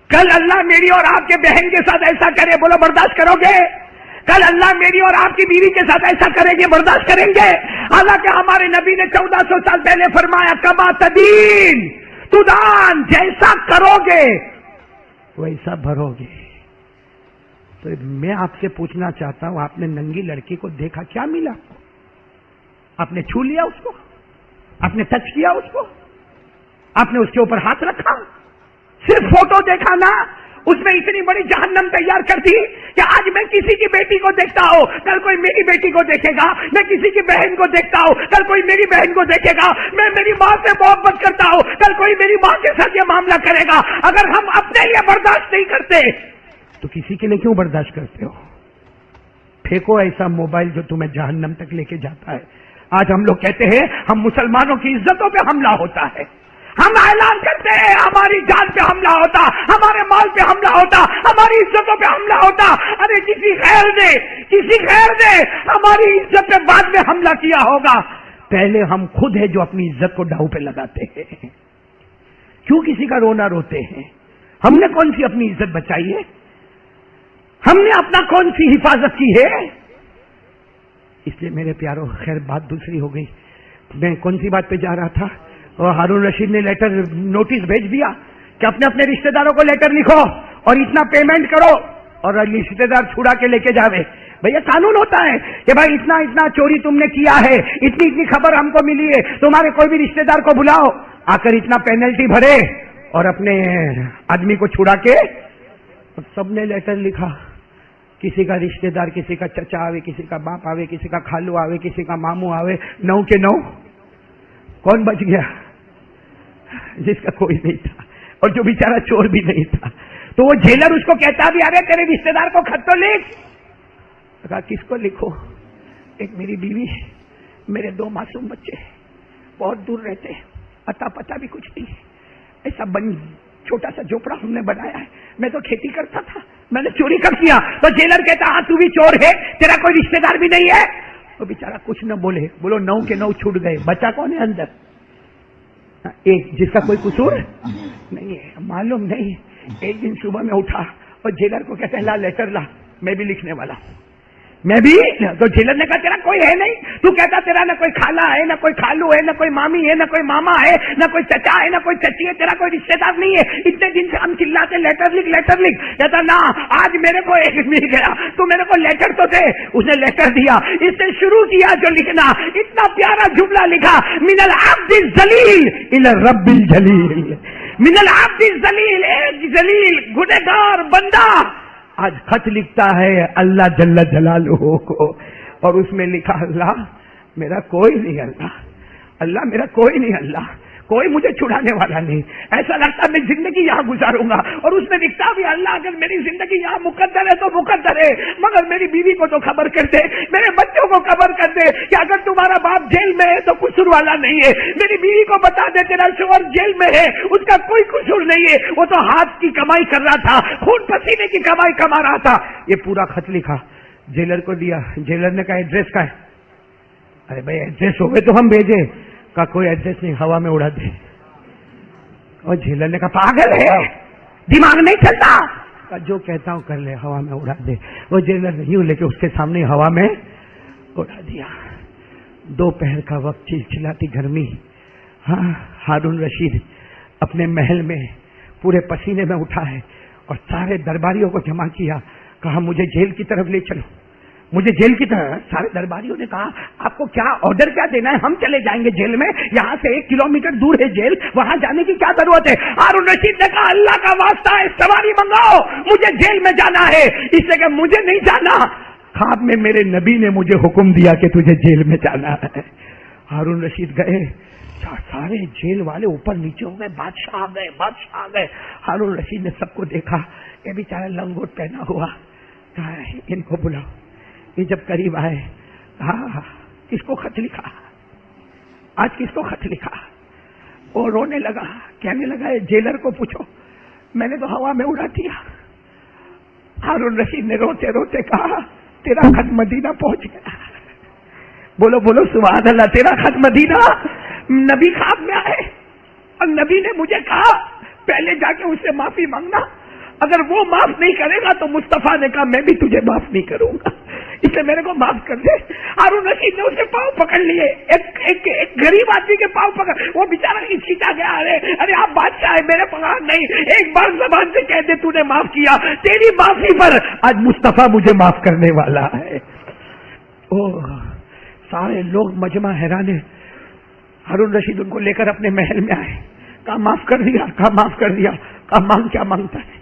کل اللہ میری اور آپ کے بہن کے ساتھ ایسا کرے, بولو برداشت کرو گے؟ کل اللہ میری اور آپ کی بیوی کے ساتھ ایسا کریں گے, برداشت کریں گے؟ حالانکہ ہمارے نبی نے 1400 سال پہلے فرمایا کما تدین تدان, جیسا کرو گے ویسا بھرو گے. تو میں آپ سے پوچھنا چاہتا ہوں, آپ نے ننگی لڑکی کو دیکھا, کیا ملا آپ کو؟ آپ نے چھو لیا اس کو, آپ نے ٹچ کیا اس کو, آپ نے اس کے اوپر ہاتھ رکھا, صرف فوٹو دیکھا نا, اس میں اتنی بڑی جہنم تیار کر دی کہ آج میں کسی کی بیٹی کو دیکھتا ہوں, کل کوئی میری بیٹی کو دیکھے گا, میں کسی کی بہن کو دیکھتا ہوں, کل کوئی میری بہن کو دیکھے گا, میں میری ماں سے محبت کرتا ہوں, کل کوئی میری ماں کے ساتھ یہ معاملہ کرے گا. اگر ہم اپنے لیے برداشت نہیں کرتے تو کسی کے لیے کیوں برداشت کرتے ہو؟ پھینکو ایسا موبائل جو تمہیں جہنم تک لے کے جاتا ہے. آج ہم لوگ کہتے ہیں ہم مسلمانوں کی عزتوں پہ حملہ ہوتا ہے, ہم اعلان کرتے ہیں ہماری جان پہ حملہ ہوتا, ہمارے مال پہ حملہ ہوتا, ہماری عزتوں پہ حملہ ہوتا. ارے کسی غیر نے ہماری عزت پہ بعد میں حملہ کیا ہوگا. پہلے ہم خود ہیں جو اپنی عزت کو داؤ پہ لگاتے ہیں. کیوں کسی کا رونا روتے ہیں؟ ہم نے کون سی اپنی عزت بچائی ہے؟ ہم نے اپنا کون سی حفاظت کی ہے؟ اس لیے میرے پیاروں, خیر بات دوسری ہو گئی. میں کون سی بات پہ جا رہا تھا؟ اور ہارون رشید نے نوٹس بھیج دیا کہ اپنے اپنے رشتہ داروں کو لیٹر لکھو اور اتنا پیمنٹ کرو اور رشتہ دار چھڑا کے لے کے جاوے. بھیا قانون ہوتا ہے کہ بھائی اتنا اتنا چوری تم نے کیا ہے، اتنی اتنی خبر ہم کو ملی ہے، تمہارے کوئی بھی رشتہ دار کو بلاؤ، آ کر اتنا پینلٹی بھرے اور اپنے آدمی کو چھڑا کے. سب نے لیٹر لکھا، کسی کا رشتہ دار، کسی کا چچا آوے، کسی کا باپ آوے، کسی کا خالو آوے، کسی کا ماموں آوے، 9 کے 9. کون بچ گیا؟ جس کا کوئی نہیں تھا اور جو بیچارہ چور بھی نہیں تھا. تو وہ جیلر اس کو کہتا بھی ارے تیرے رشتہ دار کو خط تو لکھ. کہا کس کو لکھو؟ ایک میری بیوی، میرے 2 معصوم بچے بہت دور رہتے، اتا پتا بھی کچھ نہیں، ایسا چھوٹا سا جھوپڑا ہم نے بنایا ہے، میں تو کھیتی کرتا تھا، میں نے چوری کر کیا. تو جیلر کہتا ہاں تو بھی چور ہے، تیرا کوئی رشتہ دار بھی نہیں ہے. وہ بیچارہ کچھ نہ بولے، بولو 9 کے 9 چھوٹ گئے. بچہ کون ہے اندر؟ ایک جس کا کوئی قصور نہیں ہے، معلوم نہیں. ایک دن صبح میں اٹھا اور جیلر کو کہتے ہیں لا لیٹر لا، میں بھی لکھنے والا ہوں. میں بھی. تو جیلر نے کہا تیرا کوئی ہے نہیں؟ تو کہتا تیرا نہ کوئی خالہ ہے، نہ کوئی خالو ہے، نہ کوئی مامی ہے، نہ کوئی ماما ہے، نہ کوئی چچا ہے، نہ کوئی چچی ہے، تیرا کوئی رشتے دار نہیں ہے. اتنے دن سے ہم چلاتے لیٹر لکھ لیٹر لکھ. کہتا نا آج میرے کو ایک مل گیا، تو میرے کو لیٹر تو دے. اس نے لیٹر دیا، اس نے شروع کیا جو لکھنا. اتنا پیارا جملہ لکھا، من العبد الذلیل الی الرب الجلیل. من العبد الذلیل، ایک ذلیل گنہگار بندہ آج خط لکھتا ہے اللہ جل جلالہ کو، اور اس میں لکھا اللہ میرا کوئی نہیں، اللہ میرا کوئی نہیں، اللہ کوئی مجھے چھڑانے والا نہیں. ایسا لگتا میں زندگی یہاں گزاروں گا. اور اس میں لکھتا بھی اللہ اگر میری زندگی یہاں مقدر ہے تو مقدر ہے، مگر میری بیوی کو تو خبر کر دے، میرے بچوں کو خبر کر دے کہ اگر تمہارا باپ جیل میں ہے تو قصور والا نہیں ہے. میری بیوی کو بتا دے تیرا شوہر جیل میں ہے، اس کا کوئی قصور نہیں ہے، وہ تو ہاتھ کی کمائی کر رہا تھا، خون پسینے کی کمائی کما رہا تھا. یہ پورا خط لکھا، جیلر کو دیا. جیلر نے کہا ایڈریس کا ہے؟ ارے بھائی ایڈریس ہوئے تو ہم بھیجے. کا کوئی ایڈریس نہیں، ہوا میں اڑا دے. اور جیلر نے کہا پاگل ہے، دماغ نہیں چلتا. کا جو کہتا ہوں کر لے، ہوا میں اڑا دے. وہ جیلر نہیں ہو، لیکن اس کے سامنے ہوا میں اڑا دیا. دوپہر کا وقت، چلچلاتی گرمی. ہاں ہارون رشید اپنے محل میں پورے پسینے میں اٹھا ہے اور سارے درباریوں کو جمع کیا. کہا مجھے جیل کی طرف لے چلو، مجھے جیل کی طرح. سارے درباریوں نے کہا آپ کو کیا آرڈر کیا دینا ہے، ہم چلے جائیں گے جیل میں، یہاں سے 1 کلومیٹر دور ہے جیل، وہاں جانے کی کیا ضرورت ہے. ہارون رشید نے کہا اللہ کا واسطہ ہے سواری منگاؤ، مجھے جیل میں جانا ہے. اس لیے کہ مجھے نہیں جانا، خواب میں میرے نبی نے مجھے حکم دیا کہ تجھے جیل میں جانا ہے. ہارون رشید گئے، سارے جیل والے اوپر نیچے ہو گئے، بادشاہ آ گئے. ہارون رشید نے سب کو دیکھا، یہ بیچارہ لنگوٹ پہنا ہوا. کہا ان کو بلاؤ. یہ جب قریب آئے، ہاں کس کو خط لکھا، آج کس کو خط لکھا. وہ رونے لگا، کہنے لگا جیلر کو پوچھو، میں نے تو ہوا میں اڑا دیا. ہارون رشید نے روتے روتے کہا تیرا خط مدینہ پہنچ گیا. بولو بولو سبحان اللہ. تیرا خط مدینہ. نبی خواب میں آئے اور نبی نے مجھے کہا پہلے جا کے اس سے معافی مانگنا، اگر وہ معاف نہیں کرے گا تو مصطفیٰ نے کہا میں بھی تجھے معاف نہیں کروں گا، اس لیے میرے کو معاف کر دے. ہارون رشید نے اسے پاؤں پکڑ لیے، ایک غریب آدمی کے پاؤں پکڑ. وہ بیچارہ کھینچا گیا، ارے آپ بادشاہ ہے، میرے پکڑ نہیں، ایک بار زبان سے کہہ دے تو نے معاف کیا، تیری معافی پر آج مصطفیٰ مجھے معاف کرنے والا ہے. سارے لوگ مجمع حیران. ہارون رشید ان کو لے کر اپنے محل میں آئے. کہا معاف کر دیا، کہا معاف کر دیا. کہا مانگ کیا مانگتا ہے،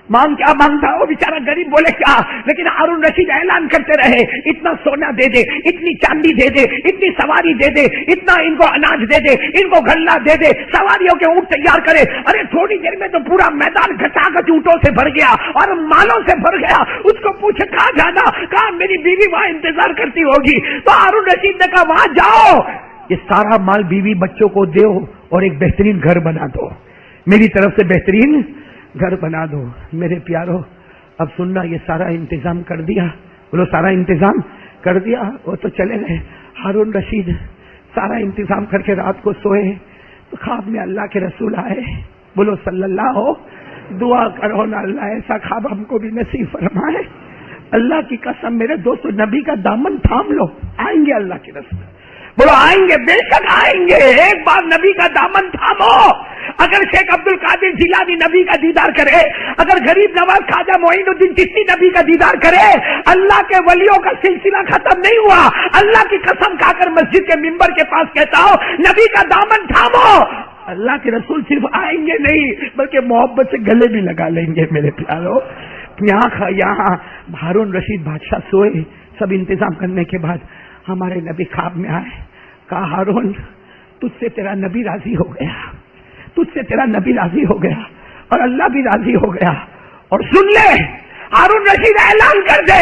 مانگ کیا مانگتا. وہ بیچارہ غریب بولے کیا، لیکن ہارون رشید اعلان کرتے رہے اتنا سونا دے دے، اتنی چاندی دے دے، اتنی سواری دے دے، اتنا ان کو اناج دے دے، ان کو غلہ دے دے، سواریوں کے اونٹ تیار کرے. ارے تھوڑی دیر میں تو پورا میدان گھٹا گچ اونٹوں سے بھر گیا اور مالوں سے بھر گیا. اس کو پوچھے کہاں جانا، کہا میری بیوی وہاں انتظار کرتی ہوگی. تو ہارون رشید نے کہا وہاں جاؤ، یہ سارا مال بیوی بچوں کو دو اور ایک بہترین گھر بنا دو، میری طرف سے بہترین گھر بنا دو. میرے پیارو اب سننا، یہ سارا انتظام کر دیا. بولو سارا انتظام کر دیا. وہ تو چلے گئے. ہارون رشید سارا انتظام کر کے رات کو سوئے تو خواب میں اللہ کے رسول آئے. بولو صلی اللہ ہو. دعا کرو نا اللہ ایسا خواب ہم کو بھی نصیب فرمائے. اللہ کی قسم میرے دوستو، نبی کا دامن تھام لو، آئیں گے اللہ کے رسول. بولو آئیں گے، بے شک آئیں گے. ایک بار نبی کا دامن تھامو، اگر شیخ عبد القادر جیلانی نبی کا دیدار کرے، اگر غریب نواز خواجہ معین الدین چشتی نبی کا دیدار کرے، اللہ کے ولیوں کا سلسلہ ختم نہیں ہوا۔ اللہ کی قسم کھا کر مسجد کے ممبر کے پاس کہتا ہوں، نبی کا دامن تھامو۔ اللہ کے رسول صرف آئیں گے نہیں بلکہ محبت سے گلے بھی لگا لیں گے۔ میرے پیارو، یہاں ہارون رشید بادشاہ سوئے، سب انتظام کرنے کے بعد ہمارے نبی خواب میں آئے، کہا ہارون تجھ سے تیرا نبی راضی ہو گیا، تجھ سے تیرا نبی راضی ہو گیا اور اللہ بھی راضی ہو گیا۔ اور سن لے، ہارون رشید اعلان کر دے،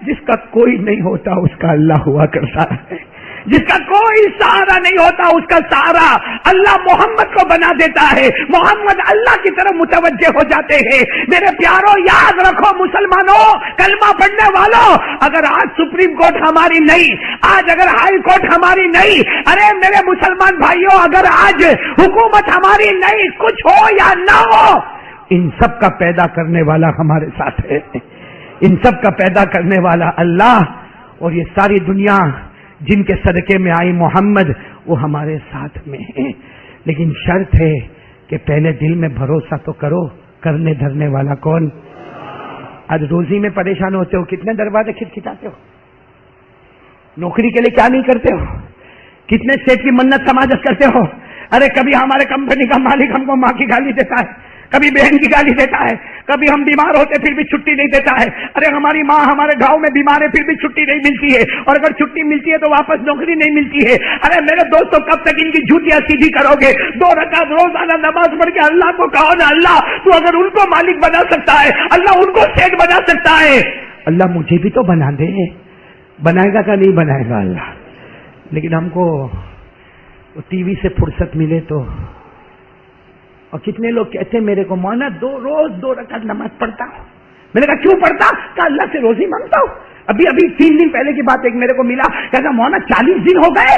جس کا کوئی نہیں ہوتا اس کا اللہ ہوا کرتا ہے، جس کا کوئی سہارا نہیں ہوتا اس کا سہارا اللہ محمد کو بنا دیتا ہے، محمد اللہ کی طرف متوجہ ہو جاتے ہیں۔ میرے پیاروں یاد رکھو مسلمانوں، کلمہ پڑھنے والوں، اگر آج سپریم کورٹ ہماری نہیں، آج اگر ہائی کورٹ ہماری نہیں، ارے میرے مسلمان بھائیوں اگر آج حکومت ہماری نہیں، کچھ ہو یا نہ ہو، ان سب کا پیدا کرنے والا ہمارے ساتھ ہے، ان سب کا پیدا کرنے والا اللہ، اور یہ ساری دنیا جن کے صدقے میں آئی محمد وہ ہمارے ساتھ میں ہیں۔ لیکن شرط ہے کہ پہلے دل میں بھروسہ تو کرو، کرنے دھرنے والا کون؟ آج روزی میں پریشان ہوتے ہو، کتنے دروازے کھٹکھٹاتے ہو، نوکری کے لیے کیا نہیں کرتے ہو، کتنے سیٹ کی منت سماجت کرتے ہو۔ ارے کبھی ہمارے کمپنی کا مالک ہم کو ماں کی گالی دیتا ہے، کبھی بہن کی گالی دیتا ہے، کبھی ہم بیمار ہوتے پھر بھی چھٹی نہیں دیتا ہے۔ ارے ہماری ماں ہمارے گاؤں میں بیمار ہے پھر بھی چھٹی نہیں ملتی ہے، اور اگر چھٹی ملتی ہے تو واپس نوکری نہیں ملتی ہے۔ ارے میرے دوستوں کب تک ان کی جھوٹیاں سیدھی کرو گے؟ 2 رکعت روزانہ نماز پڑھ کے اللہ کو کہو نا، اللہ تو اگر ان کو مالک بنا سکتا ہے، اللہ ان کو سیٹ بنا سکتا ہے، اللہ مجھے بھی تو بنا دے۔ بنائے گا کہ نہیں بنائے گا اللہ؟ لیکن ہم کو ٹی وی سے فرصت ملے تو، اور کتنے لوگ کہتے ہیں میرے کو مولانا روز 2 رکعت نماز پڑھتا ہوں۔ میں نے کہا کیوں پڑھتا؟ کہ اللہ سے روزی مانگتا ہوں۔ ابھی 3 دن پہلے کی بات ایک میرے کو ملا، کہتا مولانا 40 دن ہو گئے،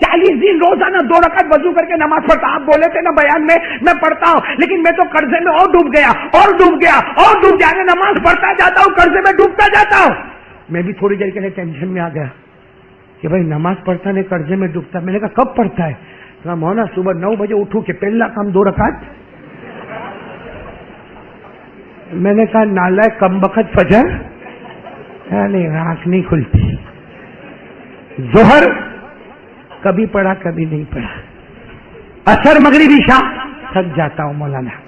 40 دن روزانہ 2 رکعت وضو کر کے نماز پڑھتا۔ آپ بولے تھے نا بیان میں پڑھتا ہوں، لیکن میں تو قرضے میں اور ڈوب گیا اور ڈوب گیا اور ڈوب گیا، نماز پڑھتا جاتا ہوں قرضے میں ڈوبتا جاتا ہوں۔ میں بھی تھوڑی دیر کے لیے ٹینشن میں آ گیا کہ بھائی نماز پڑھتا نہیں قرضے میں ڈوبتا۔ میں نے کہا کب پڑھتا ہے؟ مولانا صبح 9 بجے اٹھو کہ پہلا کام 2 رکعت۔ میں نے کہا نالائق کم بخت فجر نہیں، آنکھ نہیں کھلتی، ظہر کبھی پڑھا کبھی نہیں پڑھا، عصر مغرب عشاء تھک جاتا ہوں مولانا،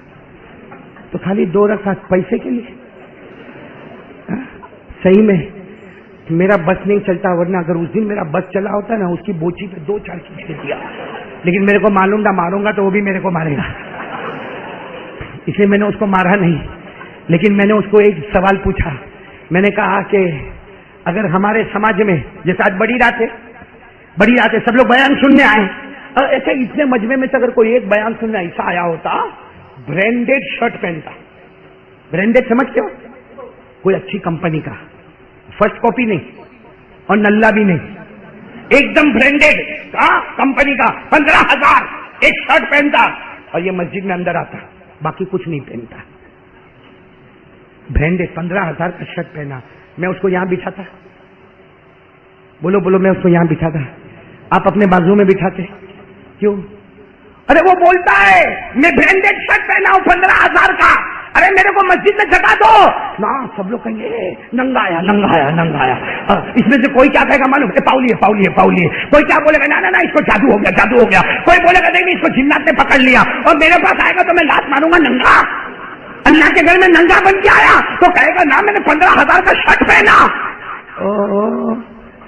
تو خالی 2 رکعت پیسے کے لیے؟ صحیح میں میرا بس نہیں چلتا، ورنہ اگر اس دن میرا بس چلا ہوتا نا، اس کی بوچھی پہ 2-4 کھینچ کے دیا، لیکن میرے کو معلوم تھا ماروں گا تو وہ بھی میرے کو مارے گا، اس لیے میں نے اس کو مارا نہیں۔ لیکن میں نے اس کو ایک سوال پوچھا، میں نے کہا کہ اگر ہمارے سماج میں جیسے آج بڑی رات ہے سب لوگ بیان سننے آئے، اور ایسے اتنے مجمع میں سے اگر کوئی ایک بیان سننے ایسا آیا ہوتا برانڈیڈ شرٹ پہنتا، برانڈیڈ سمجھتے ہو؟ کوئی اچھی کمپنی کا، فرسٹ کاپی نہیں اور نلہ بھی نہیں، ایک دم برانڈیڈ کمپنی کا 15,000 ایک شرٹ پہنتا، اور یہ مسجد میں اندر آتا، باقی کچھ نہیں پہنتا، برانڈیڈ 15,000 کا شرٹ پہنا، میں اس کو یہاں بٹھاتا، بولو میں اس کو یہاں بٹھاتا، آپ اپنے بازو میں بٹھاتے کیوں؟ ارے وہ بولتا ہے میں برانڈیڈ شرٹ پہنا ہوں 15,000 کا، ارے میرے کو مسجد میں جگہ دو نا، سب لوگ کہیں گے ننگا آیا، اس میں سے کوئی کیا کہے گا معلوم؟ پاؤلی ہے، کوئی کیا بولے گا نا اس کو جادو ہو گیا، کوئی بولے گا نہیں اس کو جنات نے پکڑ لیا، اور میرے پاس آئے گا تو میں لات ماروں گا ننگا، اللہ کے گھر میں ننگا بن کے آیا تو کہے گا نا میں نے 15,000 کا شرٹ پہنا،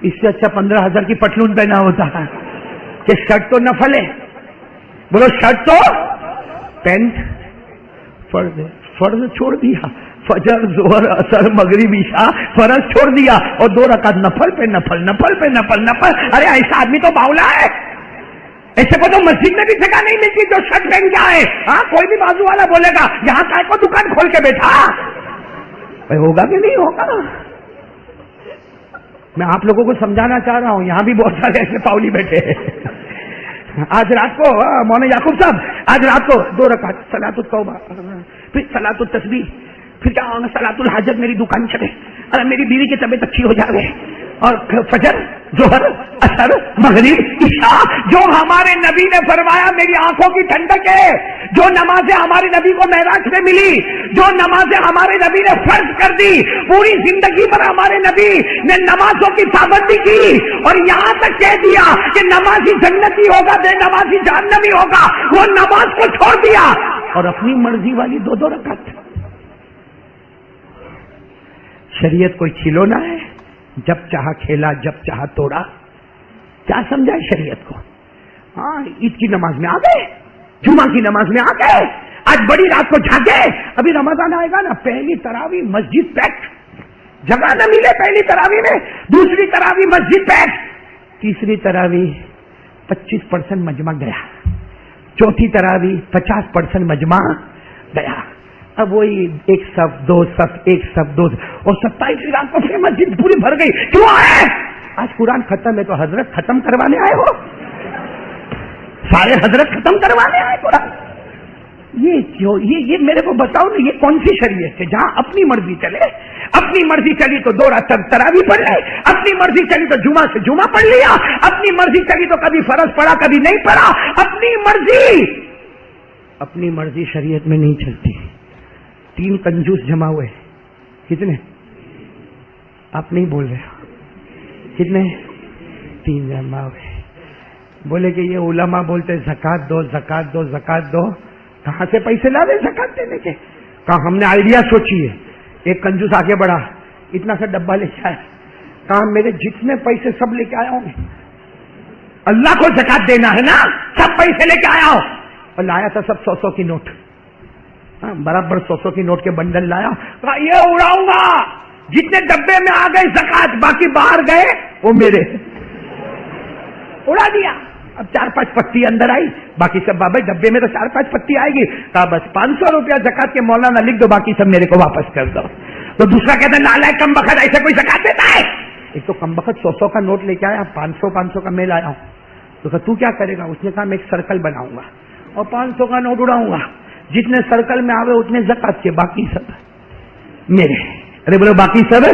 اس سے اچھا 15,000 کی پٹلون پہنا ہوتا ہے کہ شرٹ تو نفل ہے، بولو شرٹ تو پینٹ فرض چھوڑ دیا، فجر ظہر عصر مغرب عشاء فرض چھوڑ دیا، اور 2 رکعت نفل پہ نفل۔ ارے ایسا آدمی تو باولا ہے، ایسے کو تو مسجد میں بھی جگہ نہیں ملتی جو شرٹ پہن کے آئے۔ ہاں کوئی بھی بازو والا بولے گا یہاں کا کو دکان کھول کے بیٹھا، ہوگا کہ نہیں ہوگا؟ میں آپ لوگوں کو سمجھانا چاہ رہا ہوں، یہاں بھی بہت سارے ایسے پاؤلی بیٹھے ہیں۔ آج رات کو مولانا یعقوب صاحب آج رات کو 2 رکعت صلاۃ التوبہ، پھر صلاۃ التسبیح، پھر کیا ہونا صلاۃ الحاجت، میری دکان چلے، ارے میری بیوی کی طبیعت اچھی ہو جائے، اور فجر ظہر اثر مغرب عشاء، جو ہمارے نبی نے فرمایا میری آنکھوں کی ٹھنڈک ہے، جو نمازیں ہمارے نبی کو معراج میں ملی، جو نمازیں ہمارے نبی نے فرض کر دی، پوری زندگی پر ہمارے نبی نے نمازوں کی پابندی کی، اور یہاں تک کہہ دیا کہ نمازی جنتی ہوگا بے نمازی جہنمی ہوگا، وہ نماز کو چھوڑ دیا اور اپنی مرضی والی 2 رکعت۔ شریعت کوئی کھلونا ہے؟ جب چاہا کھیلا جب چاہا توڑا، کیا سمجھا ہے شریعت کو؟ ہاں عید کی نماز میں آ گئے، جمعہ کی نماز میں آ گئے، آج بڑی رات کو جاگے، ابھی رمضان آئے گا نا، پہلی تراویح مسجد پیک، جگہ نہ ملے پہلی تراویح میں، دوسری تراویح مسجد پیک، تیسری تراویح 25% مجمع گیا، چوتھی تراویح 50% مجمع گیا، اب وہی 1 صف 2 صف 1 صف 2 اور 27 رات کو پھر مسجد پوری بھر گئی، کیوں آئے؟ آج قرآن ختم ہے تو حضرت ختم کروانے آئے ہو؟ سارے حضرت ختم کروانے آئے قرآن؟ یہ کیوں؟ یہ میرے کو بتاؤ نا، یہ کون سی شریعت ہے جہاں اپنی مرضی چلے؟ اپنی مرضی چلی تو 2 رات تراویح پڑھ لے، اپنی مرضی چلی تو جمعہ سے جمعہ پڑھ لیا، اپنی مرضی چلی تو کبھی فرض پڑھا کبھی نہیں پڑھا، اپنی مرضی شریعت میں نہیں چلتی۔ 3 کنجوس جمع ہوئے، کتنے؟ آپ نہیں بول رہے، کتنے؟ 3 جمع ہوئے، بولے کہ یہ علماء بولتے زکات دو زکات دو زکات دو، کہاں سے پیسے لا رہے زکات دینے کے؟ کہا ہم نے آئیڈیا سوچی ہے، ایک کنجوس آگے بڑھا، اتنا سا ڈبہ لے کے آیا، کہا میرے جتنے پیسے سب لے کے آیا ہوں، اللہ کو زکات دینا ہے نا، سب پیسے لے کے آیا ہوں، اور لایا تھا سب 100 کی نوٹ، برابر 100 کی نوٹ کے بنڈل لایا، کہا یہ اڑاؤں گا، جتنے ڈبے میں آ گئے زکات، باقی باہر گئے وہ میرے، اڑا دیا۔ اب 4-5 پتی اندر آئی، باقی سب بابا ڈبے میں تو 4-5 پتی آئے گی، کہا بس 500 روپیہ زکات کے مولانا لکھ دو، باقی سب میرے کو واپس کر دو۔ تو دوسرا کہتا ہے نالائق کم بخت، ایسے کوئی زکات دیتا ہے؟ ایک تو کم بخت 100 کا نوٹ لے کے آیا، 500 کا میں لایا ہوں، تو کہا تو کیا کرے گا؟ اس نے کہا میں ایک سرکل بناؤں گا اور 500 کا نوٹ اڑاؤں گا، جتنے سرکل میں آوے اتنے زکات کے، باقی سب میرے۔ ارے بولو باقی سب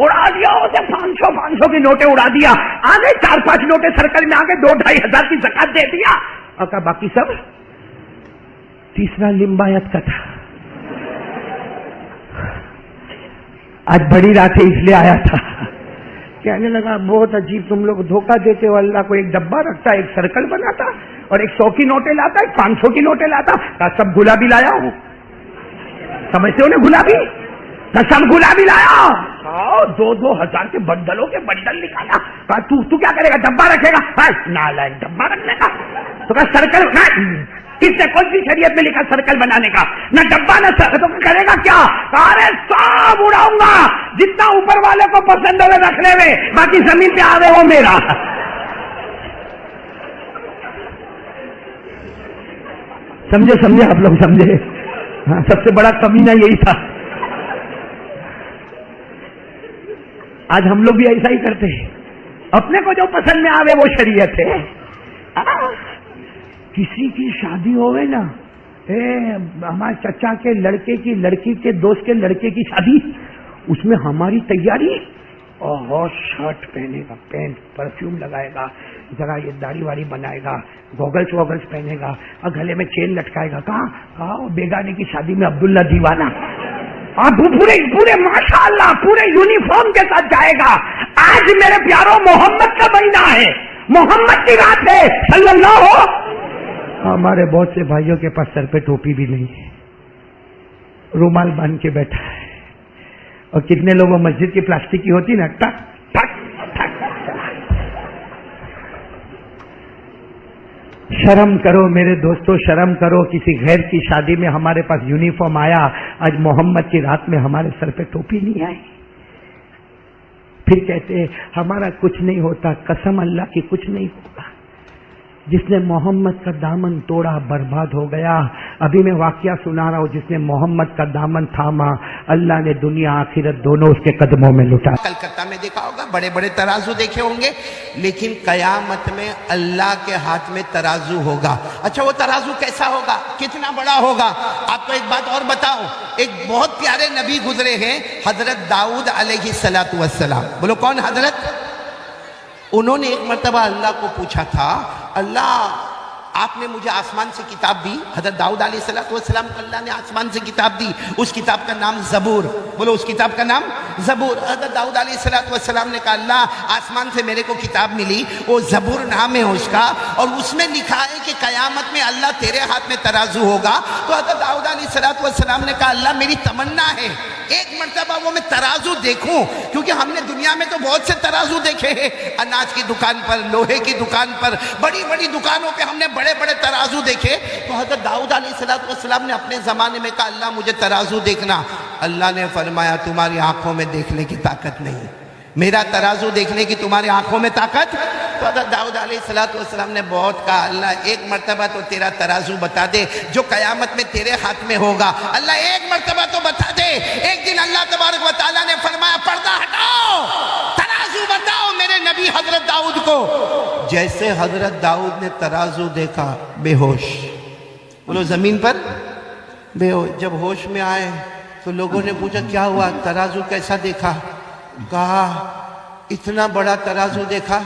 اڑا دیا، اسے 500 کی نوٹیں اڑا دیا، آگے 4-5 نوٹیں سرکل میں آگے 2-2.5 ہزار کی زکات دے دیا، اور کہا باقی سب۔ تیسرا لمبایت کا تھا، آج بڑی رات ہے اس لیے آیا تھا، کہنے لگا بہت عجیب تم لوگ دھوکہ دیتے ہو، اللہ کو ایک ڈبہ رکھتا، ایک سرکل بناتا اور ایک 100 کی نوٹیں لاتا، ایک 500 کی نوٹیں لاتا، کہا سب گلابی لایا ہوں، سمجھتے ہو نا گلابی؟ سب گلابی لایا، 2-2 ہزار کے بنڈلوں کے بنڈل نکالا، کہا تو کیا کرے گا؟ ڈبہ رکھے گا؟ نالائق ڈبہ رکھنے کا، تو کہا سرکل، کس نے کون سی شریعت میں لکھا سرکل بنانے کا؟ نہ ڈبہ نہ سرکل، تو کرے گا کیا؟ ارے سب اڑاؤں گا، جتنا اوپر والے کو پسند ہے رکھنے میں، باقی زمین پہ آ رہے ہو میرا۔ سمجھے آپ لوگ سمجھے؟ ہاں، سب سے بڑا کمینہ یہی تھا۔ آج ہم لوگ بھی ایسا ہی کرتے ہیں، اپنے کو جو پسند میں آوے وہ شریعت ہے۔ کسی کی شادی ہوئے نا، ہمارے چچا کے لڑکے کی لڑکی کے دوست کے لڑکے کی شادی، اس میں ہماری تیاری، اور شرٹ پہنے گا، پینٹ، پرفیوم لگائے گا، ذرا یہ داڑھی واڑی بنائے گا، گوگلس پہنے گا، اور گلے میں چین لٹکائے گا۔ کہاں بیگانے کی شادی میں عبداللہ دیوانہ، پورے ماشاءاللہ پورے یونیفارم کے ساتھ جائے گا۔ آج میرے پیاروں محمد کا مہینہ ہے، محمد کی رات ہے صلی اللہ ہو۔ ہمارے بہت سے بھائیوں کے پاس سر پہ ٹوپی بھی نہیں ہے، رومال باندھ کے بیٹھا ہے، اور کتنے لوگوں مسجد کی پلاسٹک کی ہوتی نا، ٹک ٹک ٹک۔ شرم کرو میرے دوستو، شرم کرو، کسی غیر کی شادی میں ہمارے پاس یونیفارم آیا، آج محمد کی رات میں ہمارے سر پہ ٹوپی نہیں آئی، پھر کہتے ہمارا کچھ نہیں ہوتا، قسم اللہ کی کچھ نہیں ہوگا، جس نے محمد کا دامن توڑا برباد ہو گیا۔ ابھی میں واقعہ سنا رہا ہوں، جس نے محمد کا دامن تھاما، اللہ نے دنیا آخرت دونوں اس کے قدموں میں لٹا۔ کلکتہ میں دیکھا ہوگا، بڑے بڑے ترازو دیکھے ہوں گے، لیکن قیامت میں اللہ کے ہاتھ میں ترازو ہوگا۔ اچھا وہ ترازو کیسا ہوگا، کتنا بڑا ہوگا؟ آپ کو ایک بات اور بتاؤں، ایک بہت پیارے نبی گزرے ہیں، حضرت داؤد علیہ السلام۔ بولو کون؟ حضرت انہوں نے ایک مرتبہ اللہ کو پوچھا تھا، اللہ آپ نے مجھے آسمان سے کتاب دی. حضرت داؤد علیہ السلام کو اللہ نے آسمان سے کتاب دی، اس کتاب کا نام زبور. بولو اس کتاب کا نام زبور. حضرت داؤد علیہ السلام نے کہا اللہ آسمان سے میرے کو کتاب ملی، وہ زبور نام ہے اس کا، اور اس میں لکھا ہے کہ قیامت میں اللہ تیرے ہاتھ میں ترازو ہوگا. تو حضرت داؤد علیہ السلام نے کہا اللہ میری تمنا ہے ایک مرتبہ وہ میں ترازو دیکھوں، کیونکہ ہم نے دنیا میں تو بہت سے ترازو دیکھے ہیں، اناج کی دکان پر، لوہے کی دکان پر، بڑی بڑی دکانوں پہ ہم نے بڑے بڑے ترازو دیکھے. تو حضرت داؤد علیہ السلام نے اپنے زمانے میں کہا اللہ مجھے ترازو دیکھنا. اللہ نے فرمایا تمہاری آنکھوں میں دیکھنے کی طاقت نہیں، میرا ترازو دیکھنے کی تمہاری آنکھوں میں طاقت. تو حضرت داؤد علیہ السلام نے بہت کہا اللہ ایک مرتبہ تو تیرا ترازو بتا دے جو قیامت میں تیرے ہاتھ میں ہوگا. اللہ ایک مرتبہ تو بتا دے. ایک دن اللہ تبارک و تعالیٰ نے فرمایا پردہ ہٹاؤ، ترازو بتاؤ میرے نبی حضرت داؤد کو. جیسے حضرت داؤد نے ترازو دیکھا بے ہوش، بولو زمین پر بے ہوش. جب ہوش میں آئے تو لوگوں نے پوچھا کیا ہوا، ترازو کیسا دیکھا؟ کہا اتنا بڑا ترازو دیکھا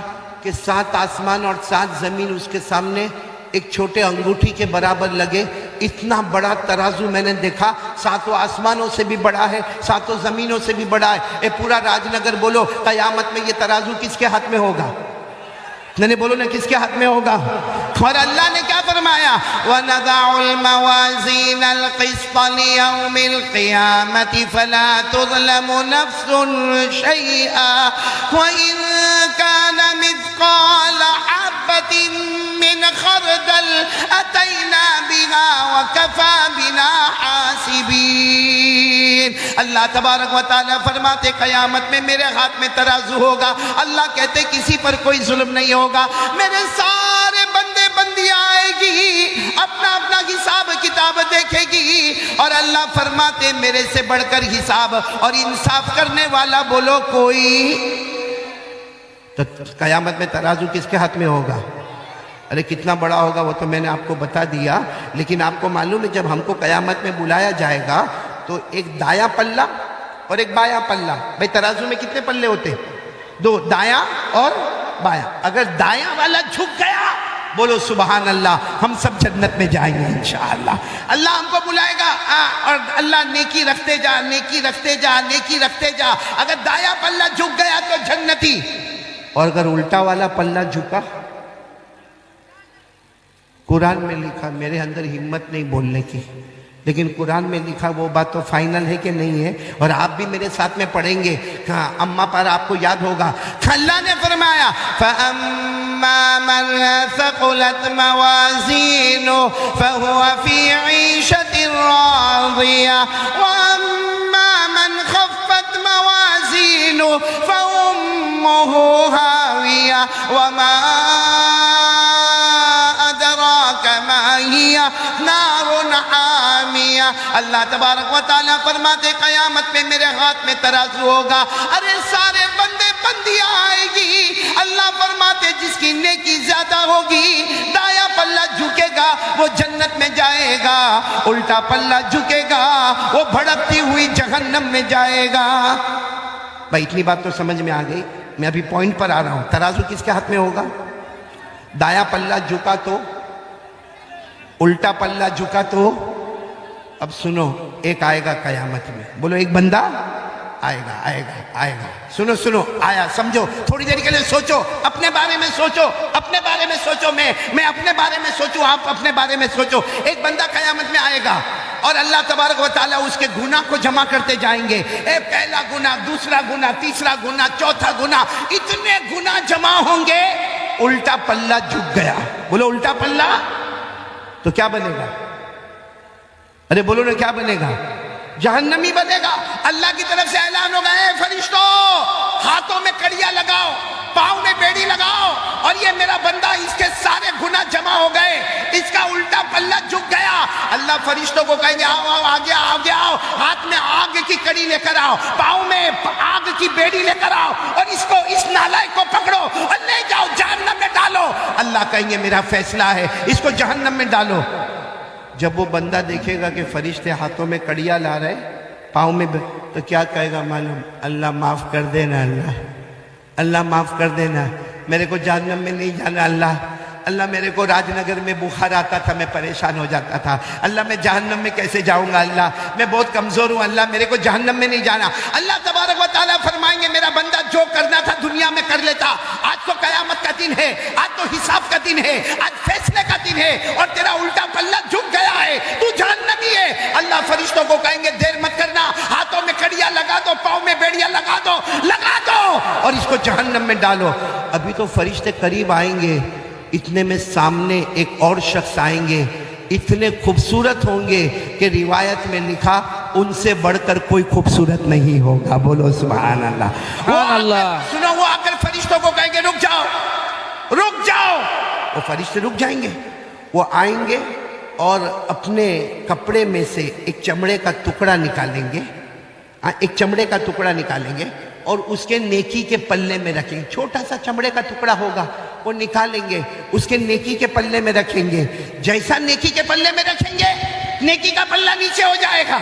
کہ 7 آسمان اور 7 زمین اس کے سامنے ایک چھوٹے انگوٹھی کے برابر لگے. اتنا بڑا ترازو میں نے دیکھا، 7 آسمانوں سے بھی بڑا ہے، 7 زمینوں سے بھی بڑا ہے. اے پورا راج نگر بولو قیامت میں یہ ترازو کس کے ہاتھ میں ہوگا؟ نہیں بولو نا کس کے ہاتھ میں ہوگا؟ اور اللہ نے کیا فرمایا وَنَضَعُ الْمَوَازِينَ الْقِسْطَ لِيَوْمِ الْقِيَامَةِ فَلَا تُظْلَمُ نَفْسٌ شَيْئًا وَإِن كَانَ مِثْقَالَ حَبَّةٍ مِّنْ خَرْدَلٍ أَتَيْنَا بِهَا وَكَفَى بِنَا حَاسِبِينَ. اللہ تبارک و تعالیٰ فرماتے قیامت میں میرے ہاتھ میں ترازو ہوگا. اللہ کہتے کسی پر کوئی ظلم نہیں ہوگا، میرے سارے بندے بندیاں آئے گی، اپنا اپنا حساب کتاب دیکھے گی، اور اللہ فرماتے میرے سے بڑھ کر حساب اور انصاف کرنے والا بولو کوئی. تو قیامت میں ترازو کس کے ہاتھ میں ہوگا؟ ارے کتنا بڑا ہوگا وہ تو میں نے آپ کو بتا دیا، لیکن آپ کو معلوم ہے جب ہم کو قیامت میں بلایا جائے گا تو ایک دایاں پلہ اور ایک بایاں پلہ. بھئی ترازو میں کتنے پلے ہوتے؟ 2، دایاں اور بایاں. اگر دایاں والا جھک گیا بولو سبحان اللہ، ہم سب جنت میں جائیں گے انشاءاللہ. اللہ ہم کو بلائے گا اور اللہ نیکی رکھتے جا، نیکی رکھتے جا، نیکی رکھتے جا. اگر دایاں پلہ جھک گیا تو جنتی، اور اگر الٹا والا پلہ جھکا، قرآن میں لکھا، میرے اندر ہمت نہیں بولنے کی، لیکن قرآن میں لکھا وہ بات تو فائنل ہے کہ نہیں ہے، اور آپ بھی میرے ساتھ میں پڑھیں گے. اماں پر آپ کو یاد ہوگا اللہ نے فرمایا فَأَمَّا مَنْ ثَقُلَتْ مَوَازِينُهُ فَهُوَ فِي عِيشَةٍ رَاضِيَةٍ وَأَمَّا مَنْ خَفَّتْ مَوَازِينُهُ فَأُمُّهُ هَاوِيَةٌ وَمَا نار حامیہ. اللہ تبارک و تعالیٰ فرماتے قیامت میں میرے ہاتھ میں ترازو ہوگا. ارے سارے بندے بندیاں آئے گی. اللہ فرماتے جس کی نیکی زیادہ ہوگی دایاں پلہ جھکے گا وہ جنت میں جائے گا، الٹا پلہ جھکے گا وہ بھڑکتی ہوئی جہنم میں جائے گا. بھائی اتنی بات تو سمجھ میں آ گئی. میں ابھی پوائنٹ پر آ رہا ہوں. ترازو کس کے ہاتھ میں ہوگا؟ دایاں پلہ جھکا تو، الٹا پلہ جھکا تو. اب سنو ایک آئے گا قیامت میں، بولو ایک بندہ آئے گا آئے گا آئے گا. سنو آیا سمجھو، تھوڑی دیر کے لیے سوچو، اپنے بارے میں سوچو، اپنے بارے میں سوچو، میں اپنے بارے میں سوچوں، آپ اپنے بارے میں سوچو. ایک بندہ قیامت میں آئے گا اور اللہ تبارک و تعالیٰ اس کے گناہ کو جمع کرتے جائیں گے. پہلا گناہ، دوسرا گناہ، تیسرا گناہ، چوتھا گناہ، اتنے گناہ جمع ہوں گے. الٹا پلہ جھک گیا. بولو الٹا پلہ تو کیا بنے گا؟ ارے بولو نا کیا بنے گا؟ جہنمی بنے گا. اللہ کی طرف سے اعلان ہوگا اے فرشتوں ہاتھوں میں کڑیاں لگاؤ، پاؤں میں بیڑی لگاؤ، اور یہ میرا بندہ اس کے سارے گناہ جمع ہو گئے، اس کا الٹا پلہ جھک گیا. اللہ فرشتوں کو کہیں گے آؤ آؤ آگے آگے آؤ، ہاتھ میں آگ کی کڑی لے کر آؤ، پاؤں میں آگ کی بیڑی لے کر آؤ، اور اس نالائق کو پکڑو اور لے جاؤ جہنم میں ڈالو. اللہ کہیں گے میرا فیصلہ ہے، اس کو جہنم میں ڈالو. جب وہ بندہ دیکھے گا کہ فرشتے ہاتھوں میں کڑیاں لا رہے، پاؤں میں تو کیا کہے گا معلوم؟ اللہ معاف کر دینا، اللہ معاف کر دینا. میرے کو جہنم میں نہیں جانا اللہ. اللہ میرے کو راج نگر میں بخار آتا تھا، میں پریشان ہو جاتا تھا. اللہ میں جہنم میں کیسے جاؤں گا اللہ، میں بہت کمزور ہوں اللہ، میرے کو جہنم میں نہیں جانا. اللہ تبارک و تعالیٰ فرمائیں گے میرا بندہ جو کرنا تھا دنیا میں کر لیتا، آج تو قیامت کا دن ہے، آج تو حساب کا دن ہے، آج فیصلے کا دن ہے، اور تیرا الٹا پلہ جھک گیا ہے، تو جہنمی ہے. اللہ فرشتوں کو کہیں گے دیر مت کرنا، ہاتھوں میں کڑیاں لگا دو، پاؤں میں بیڑیاں لگا دو اور اس کو جہنم میں ڈالو. ابھی تو فرشتے قریب آئیں گے، اتنے میں سامنے ایک اور شخص آئیں گے، اتنے خوبصورت ہوں گے کہ روایت میں لکھا ان سے بڑھ کر کوئی خوبصورت نہیں ہوگا. بولو سبحان اللہ. سبحان اللہ. سنو، وہ آ کر فرشتوں کو کہیں گے رک جاؤ رک جاؤ. وہ فرشتے رک جائیں گے، وہ آئیں گے اور اپنے کپڑے میں سے ایک چمڑے کا ٹکڑا نکالیں گے، ایک چمڑے کا ٹکڑا نکالیں گے اور اس کے نیکی کے پلے میں رکھیں گے. چھوٹا سا چمڑے کا ٹکڑا ہوگا، وہ نکالیں گے، اس کے نیکی کے پلے میں رکھیں گے. جیسا نیکی کے پلے میں رکھیں گے، نیکی کا پلہ نیچے ہو جائے گا،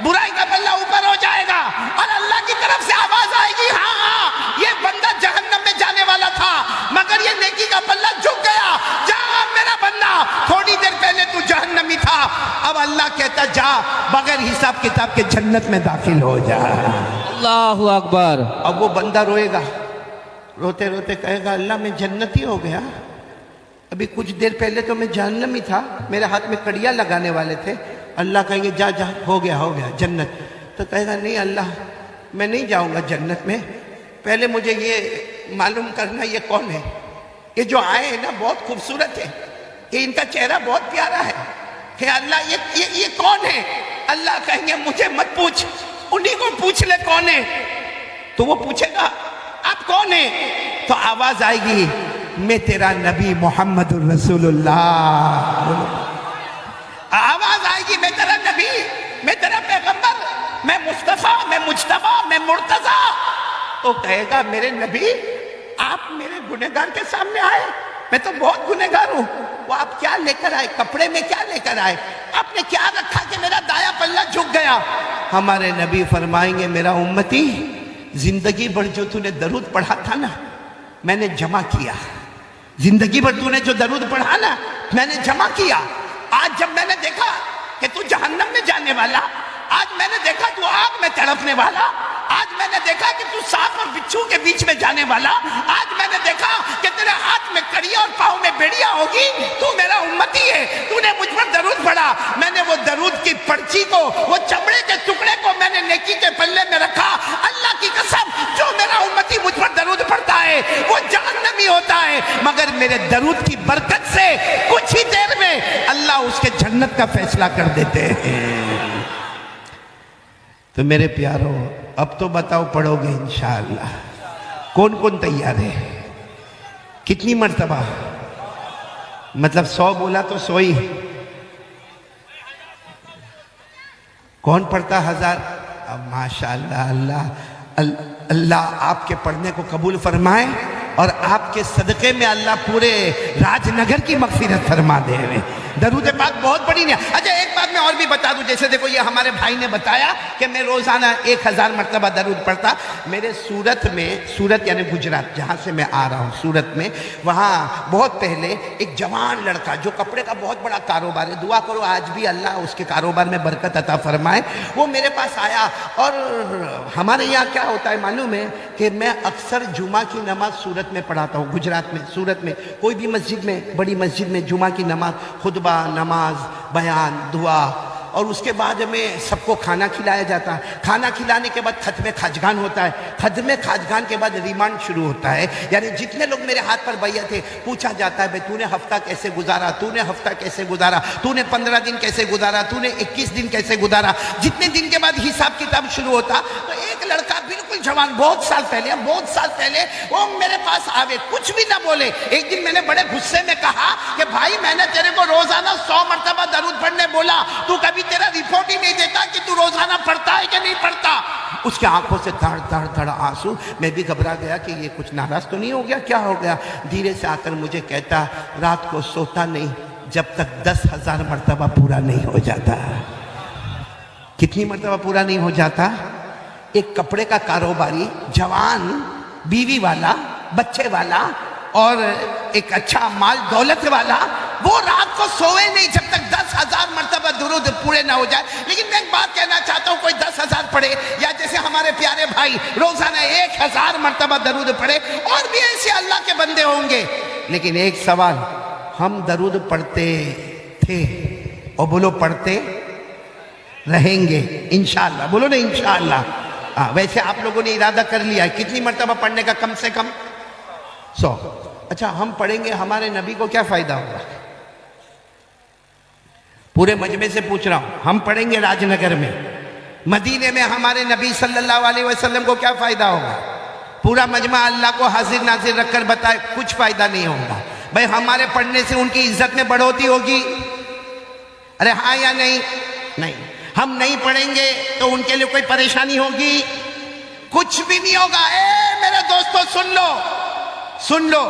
برائی کا پلہ اوپر ہو جائے گا، اور اللہ کی طرف سے آواز آئے گی ہاں یہ بندہ جہنم میں جانے والا تھا مگر یہ نیکی کا پلہ جھک گیا. جا میرا بندہ، تھوڑی دیر پہلے تو جہنمی تھا، اب اللہ کہتا جا بغیر حساب کتاب کے جنت میں داخل ہو جا. اللہ اکبر. اب وہ بندہ روئے گا، روتے روتے کہے گا اللہ میں جنتی ہو گیا، ابھی کچھ دیر پہلے تو میں جہنمی تھا، میرے ہاتھ میں کڑیاں لگانے والے تھے. اللہ کہیں گے جا جا ہو گیا جنت. تو کہے گا نہیں اللہ میں نہیں جاؤں گا جنت میں، پہلے مجھے یہ معلوم کرنا یہ کون ہے، یہ جو آئے ہیں نا بہت خوبصورت ہے، کہ ان کا چہرہ بہت پیارا ہے، کہ اللہ یہ کون ہے. اللہ کہیں گے مجھے مت پوچھ، انہی کو پوچھ لے کون ہے. تو وہ پوچھے گا آپ کون ہیں؟ تو آواز آئے گی میں تیرا نبی محمد الرسول اللہ. آواز آئے گی میں تیرا نبی، میں تیرا پیغمبر، میں مصطفیٰ، میں مجتبیٰ، میں مرتضیٰ. تو کہے گا میرے نبی آپ میرے گنہگار کے سامنے آئے، میں تو بہت گنہگار ہوں. وہ آپ کیا لے کر آئے، کپڑے میں کیا لے کر آئے، آپ نے کیا رکھا کہ میرا دایا پلہ جھک گیا؟ ہمارے نبی فرمائیں گے میرا امتی زندگی بھر جو تو نے درود پڑھا تھا نا میں نے جمع کیا، زندگی بھر تو نے جو درود پڑھا نا میں نے جمع کیا. آج جب میں نے دیکھا کہ تو جہنم میں جانے والا، آج میں نے دیکھا تو آگ میں تڑپنے والا، آج میں نے دیکھا کہ تو سانپ اور بچھو کے بیچ میں جانے والا، آج میں نے دیکھا کہ تیرے ہاتھ میں کڑیاں اور پاؤں میں بیڑیاں ہوگی، تو میرا امتی ہے، تو نے مجھ پر درود پڑھا. میں نے وہ درود کی پرچی کو، وہ چمڑے کے ٹکڑے کو میں نے نیکی کے پلے میں رکھا. اللہ کی قسم جو میرا امتی مجھ پر درود پڑھتا ہے وہ جہنمی ہوتا ہے، مگر میرے درود کی برکت سے کچھ ہی دیر میں اللہ اس کے جنت کا فیصلہ کر دیتے ہیں. تو میرے پیارو اب تو بتاؤ پڑھو گے انشاءاللہ؟ کون کون تیار ہے؟ کتنی مرتبہ؟ مطلب 100 بولا تو 100 ہی. کون پڑھتا 1000؟ اب ماشاءاللہ اللہ آپ کے پڑھنے کو قبول فرمائے اور آپ کے صدقے میں اللہ پورے راج نگر کی مغفرت فرما دے. درود پاک بہت بڑی نہیں. اچھا ایک بات میں اور بھی بتا دوں، جیسے دیکھو یہ ہمارے بھائی نے بتایا کہ میں روزانہ 1000 مرتبہ درود پڑھتا. میرے سورت میں، سورت یعنی گجرات جہاں سے میں آ رہا ہوں، سورت میں وہاں بہت پہلے ایک جوان لڑکا جو کپڑے کا بہت بڑا کاروبار ہے، دعا کرو آج بھی اللہ اس کے کاروبار میں برکت عطا فرمائے. وہ میرے پاس آیا اور ہمارے یہاں کیا ہوتا ہے معلوم ہے کہ میں اکثر جمعہ کی نماز سورت میں پڑھاتا ہوں. گجرات میں سورت میں کوئی بھی مسجد میں، بڑی مسجد میں جمعہ کی نماز، خطبہ، نماز، بیان، دعا، اور اس کے بعد میں سب کو کھانا کھلایا جاتا ہے. کھانا کھلانے کے بعد ختم خاجگان ہوتا ہے. ختم خاجگان کے بعد ریمانڈ شروع ہوتا ہے، یعنی جتنے لوگ میرے ہاتھ پر بیعت تھے پوچھا جاتا ہے بھئی تو نے ہفتہ کیسے گزارا، تو نے ہفتہ کیسے گزارا، تو نے 15 دن کیسے گزارا، تو نے 21 دن کیسے گزارا. جتنے دن کے بعد حساب کتاب شروع ہوتا تو ایک لڑکا بالکل جوان، بہت سال پہلے وہ میرے پاس آوے، کچھ بھی نہ بولے. ایک دن میں نے بڑے غصے میں کہا کہ بھائی میں نے تیرے کو روزانہ 100 مرتبہ درود پڑھنے بولا، تو کبھی تیرا رپورٹ ہی نہیں دیتا کہ تو روزانہ پڑھتا ہے کہ نہیں پڑھتا. اس کے آنکھوں سے دھڑ آنسو. میں بھی گھبرا گیا کہ یہ کچھ ناراض تو نہیں ہو گیا، کیا ہو گیا. دھیرے سے آ کر مجھے کہتا رات کو سوتا نہیں جب تک 10,000 مرتبہ پورا نہیں ہو جاتا. کتنی مرتبہ پورا نہیں ہو جاتا؟ ایک کپڑے کا کاروباری، جوان، بیوی والا، بچے والا، اور ایک اچھا مال دولت والا وہ رات کو سوئے نہیں جب تک 10,000 مرتبہ درود پورے نہ ہو جائے. لیکن میں ایک بات کہنا چاہتا ہوں, کوئی 10,000 پڑھے یا جیسے ہمارے پیارے بھائی روزانہ 1,000 مرتبہ درود پڑھے, اور بھی ایسے اللہ کے بندے ہوں گے. لیکن ایک سوال, ہم درود پڑھتے تھے اور بولو پڑھتے رہیں گے انشاءاللہ, بولو نا انشاءاللہ. ویسے آپ لوگوں نے ارادہ کر لیا ہے کتنی مرتبہ پڑھنے کا؟ کم سے کم 100. اچھا, ہم پڑھیں گے, ہمارے نبی کو کیا فائدہ ہوگا؟ پورے مجمع سے پوچھ رہا ہوں, ہم پڑھیں گے راج نگر میں, مدینے میں ہمارے نبی صلی اللہ علیہ وسلم کو کیا فائدہ ہوگا؟ پورا مجمع اللہ کو حاضر ناظر رکھ کر بتائے, کچھ فائدہ نہیں ہوگا. بھائی ہمارے پڑھنے سے ان کی عزت میں بڑھوتی ہوگی؟ ارے ہاں یا نہیں؟ نہیں. ہم نہیں پڑھیں گے تو ان کے لیے کوئی پریشانی ہوگی؟ کچھ بھی نہیں ہوگا. اے میرے دوستو سن لو, سن لو,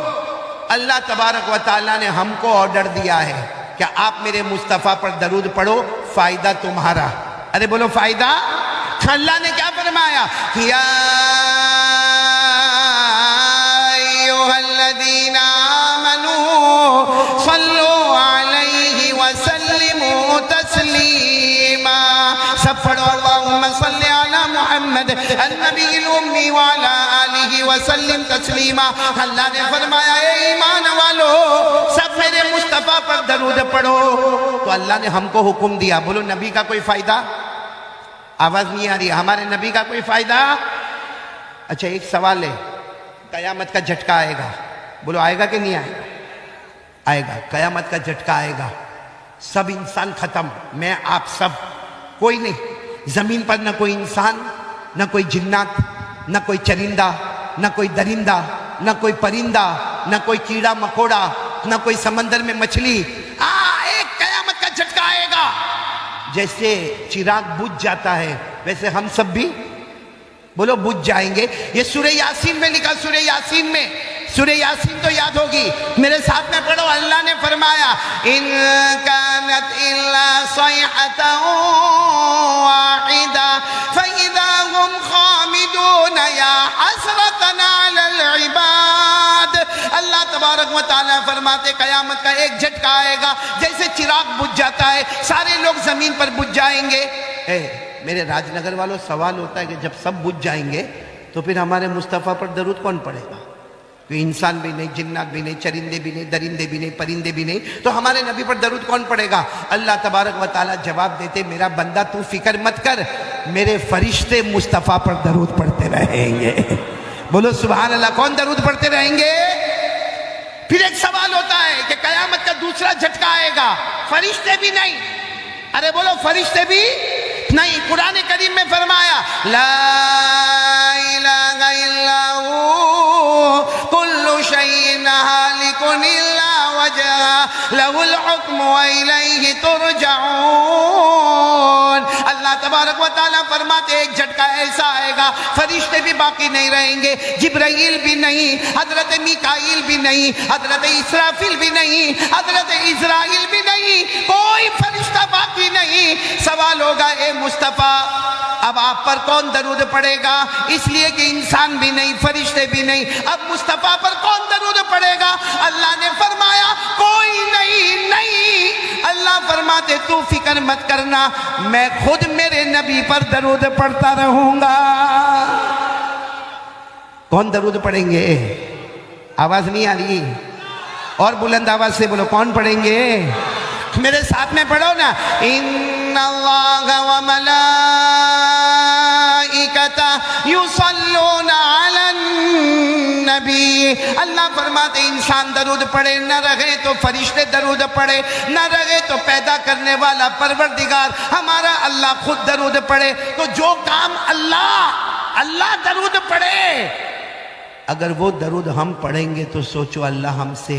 اللہ تبارک و تعالیٰ نے ہم کو آرڈر دیا ہے کہ آپ میرے مصطفیٰ پر درود پڑھو, فائدہ تمہارا. ارے بولو فائدہ. اللہ نے کیا فرمایا؟ یا ایھا الذین آمنوا صلوا علیہ وسلموا تسلیما. سب پڑھو اللہم صلی علی محمد النبی الامی وعلی آلہ وسلم تسلیما. اللہ نے فرمایا اے ایمان والو سب میرے مصطفیٰ پر درود پڑھو. تو اللہ نے ہم کو حکم دیا. بولو نبی کا کوئی فائدہ؟ آواز نہیں آ رہی. ہمارے نبی کا کوئی فائدہ؟ اچھا ایک سوال ہے, قیامت کا جھٹکا آئے گا, بولو آئے گا کہ نہیں آئے گا؟ آئے گا. قیامت کا جھٹکا آئے گا, سب انسان ختم, میں آپ سب, کوئی نہیں. زمین پر نہ کوئی انسان, نہ کوئی جنات, نہ کوئی چرندہ, نہ کوئی درندہ, نہ کوئی پرندہ, نہ کوئی کیڑا مکوڑا, نہ کوئی سمندر میں مچھلی. ایک قیامت کا جھٹکا آئے گا. جیسے چراغ بجھ جاتا ہے ویسے ہم سب بھی بولو بجھ جائیں گے. یہ سورہ یاسین میں لکھا, سورہ یاسین میں. سورہ یاسین تو یاد ہوگی, میرے ساتھ میں پڑھو. اللہ نے فرمایا ان کانت الا صیحۃ واحدہ فاذا هم خامدون یا حسرۃ علی العباد. اللہ تبارک و تعالیٰ فرماتے قیامت کا ایک جھٹکا آئے گا, جیسے چراغ بجھ جاتا ہے سارے لوگ زمین پر بجھ جائیں گے. میرے راج نگر والوں, سوال ہوتا ہے کہ جب سب بجھ جائیں گے تو پھر ہمارے مصطفیٰ پر درود کون پڑھے گا؟ کوئی انسان بھی نہیں, جنات بھی نہیں, چرندے بھی نہیں, درندے بھی نہیں, پرندے بھی نہیں, تو ہمارے نبی پر درود کون پڑھے گا؟ اللہ تبارک و تعالیٰ جواب دیتے میرا بندہ تو فکر مت کر, میرے فرشتے مصطفیٰ پر درود پڑھتے رہیں گے. بولو سبحان اللہ. کون درود پڑھتے رہیں گے؟ پھر ایک سوال ہوتا ہے کہ قیامت کا دوسرا جھٹکا آئے گا, فرشتے بھی نہیں. ارے بولو فرشتے بھی نہیں. قرآن کریم میں فرمایا لا الہ الا کل شیء ہالک الا وجہہ لہ الحکم والیہ ترجعون. اللہ تبارک و تعالیٰ فرماتے ایک جھٹکا ایسا آئے گا فرشتے بھی باقی نہیں رہیں گے, جبرائیل بھی نہیں, حضرت میکائیل بھی نہیں, حضرت اسرافیل بھی نہیں, حضرت اسرائیل بھی نہیں, کوئی فرشتہ باقی نہیں. سوال ہوگا اے مصطفیٰ اب آپ پر کون درود پڑھے گا؟ اس لیے کہ انسان بھی نہیں, فرشتے بھی نہیں, اب مصطفیٰ پر کون درود پڑھے گا؟ اللہ نے فرمایا کوئی نہیں. نہیں, اللہ فرماتے تو فکر مت کرنا, میں خود میرے نبی پر درود پڑھتا رہوں گا. کون درود پڑھیں گے؟ آواز نہیں آ رہی, اور بلند آواز سے بولو کون پڑھیں گے؟ میرے ساتھ میں پڑھو نا. ان اللہ و ملائکتہ یصلون علی النبی. اللہ فرماتے انسان درود پڑھے, نہ رہے تو فرشتے درود پڑھے, نہ رہے تو پیدا کرنے والا پروردگار ہمارا اللہ خود درود پڑھے. تو جو کام اللہ درود پڑھے, اگر وہ درود ہم پڑھیں گے تو سوچو اللہ ہم سے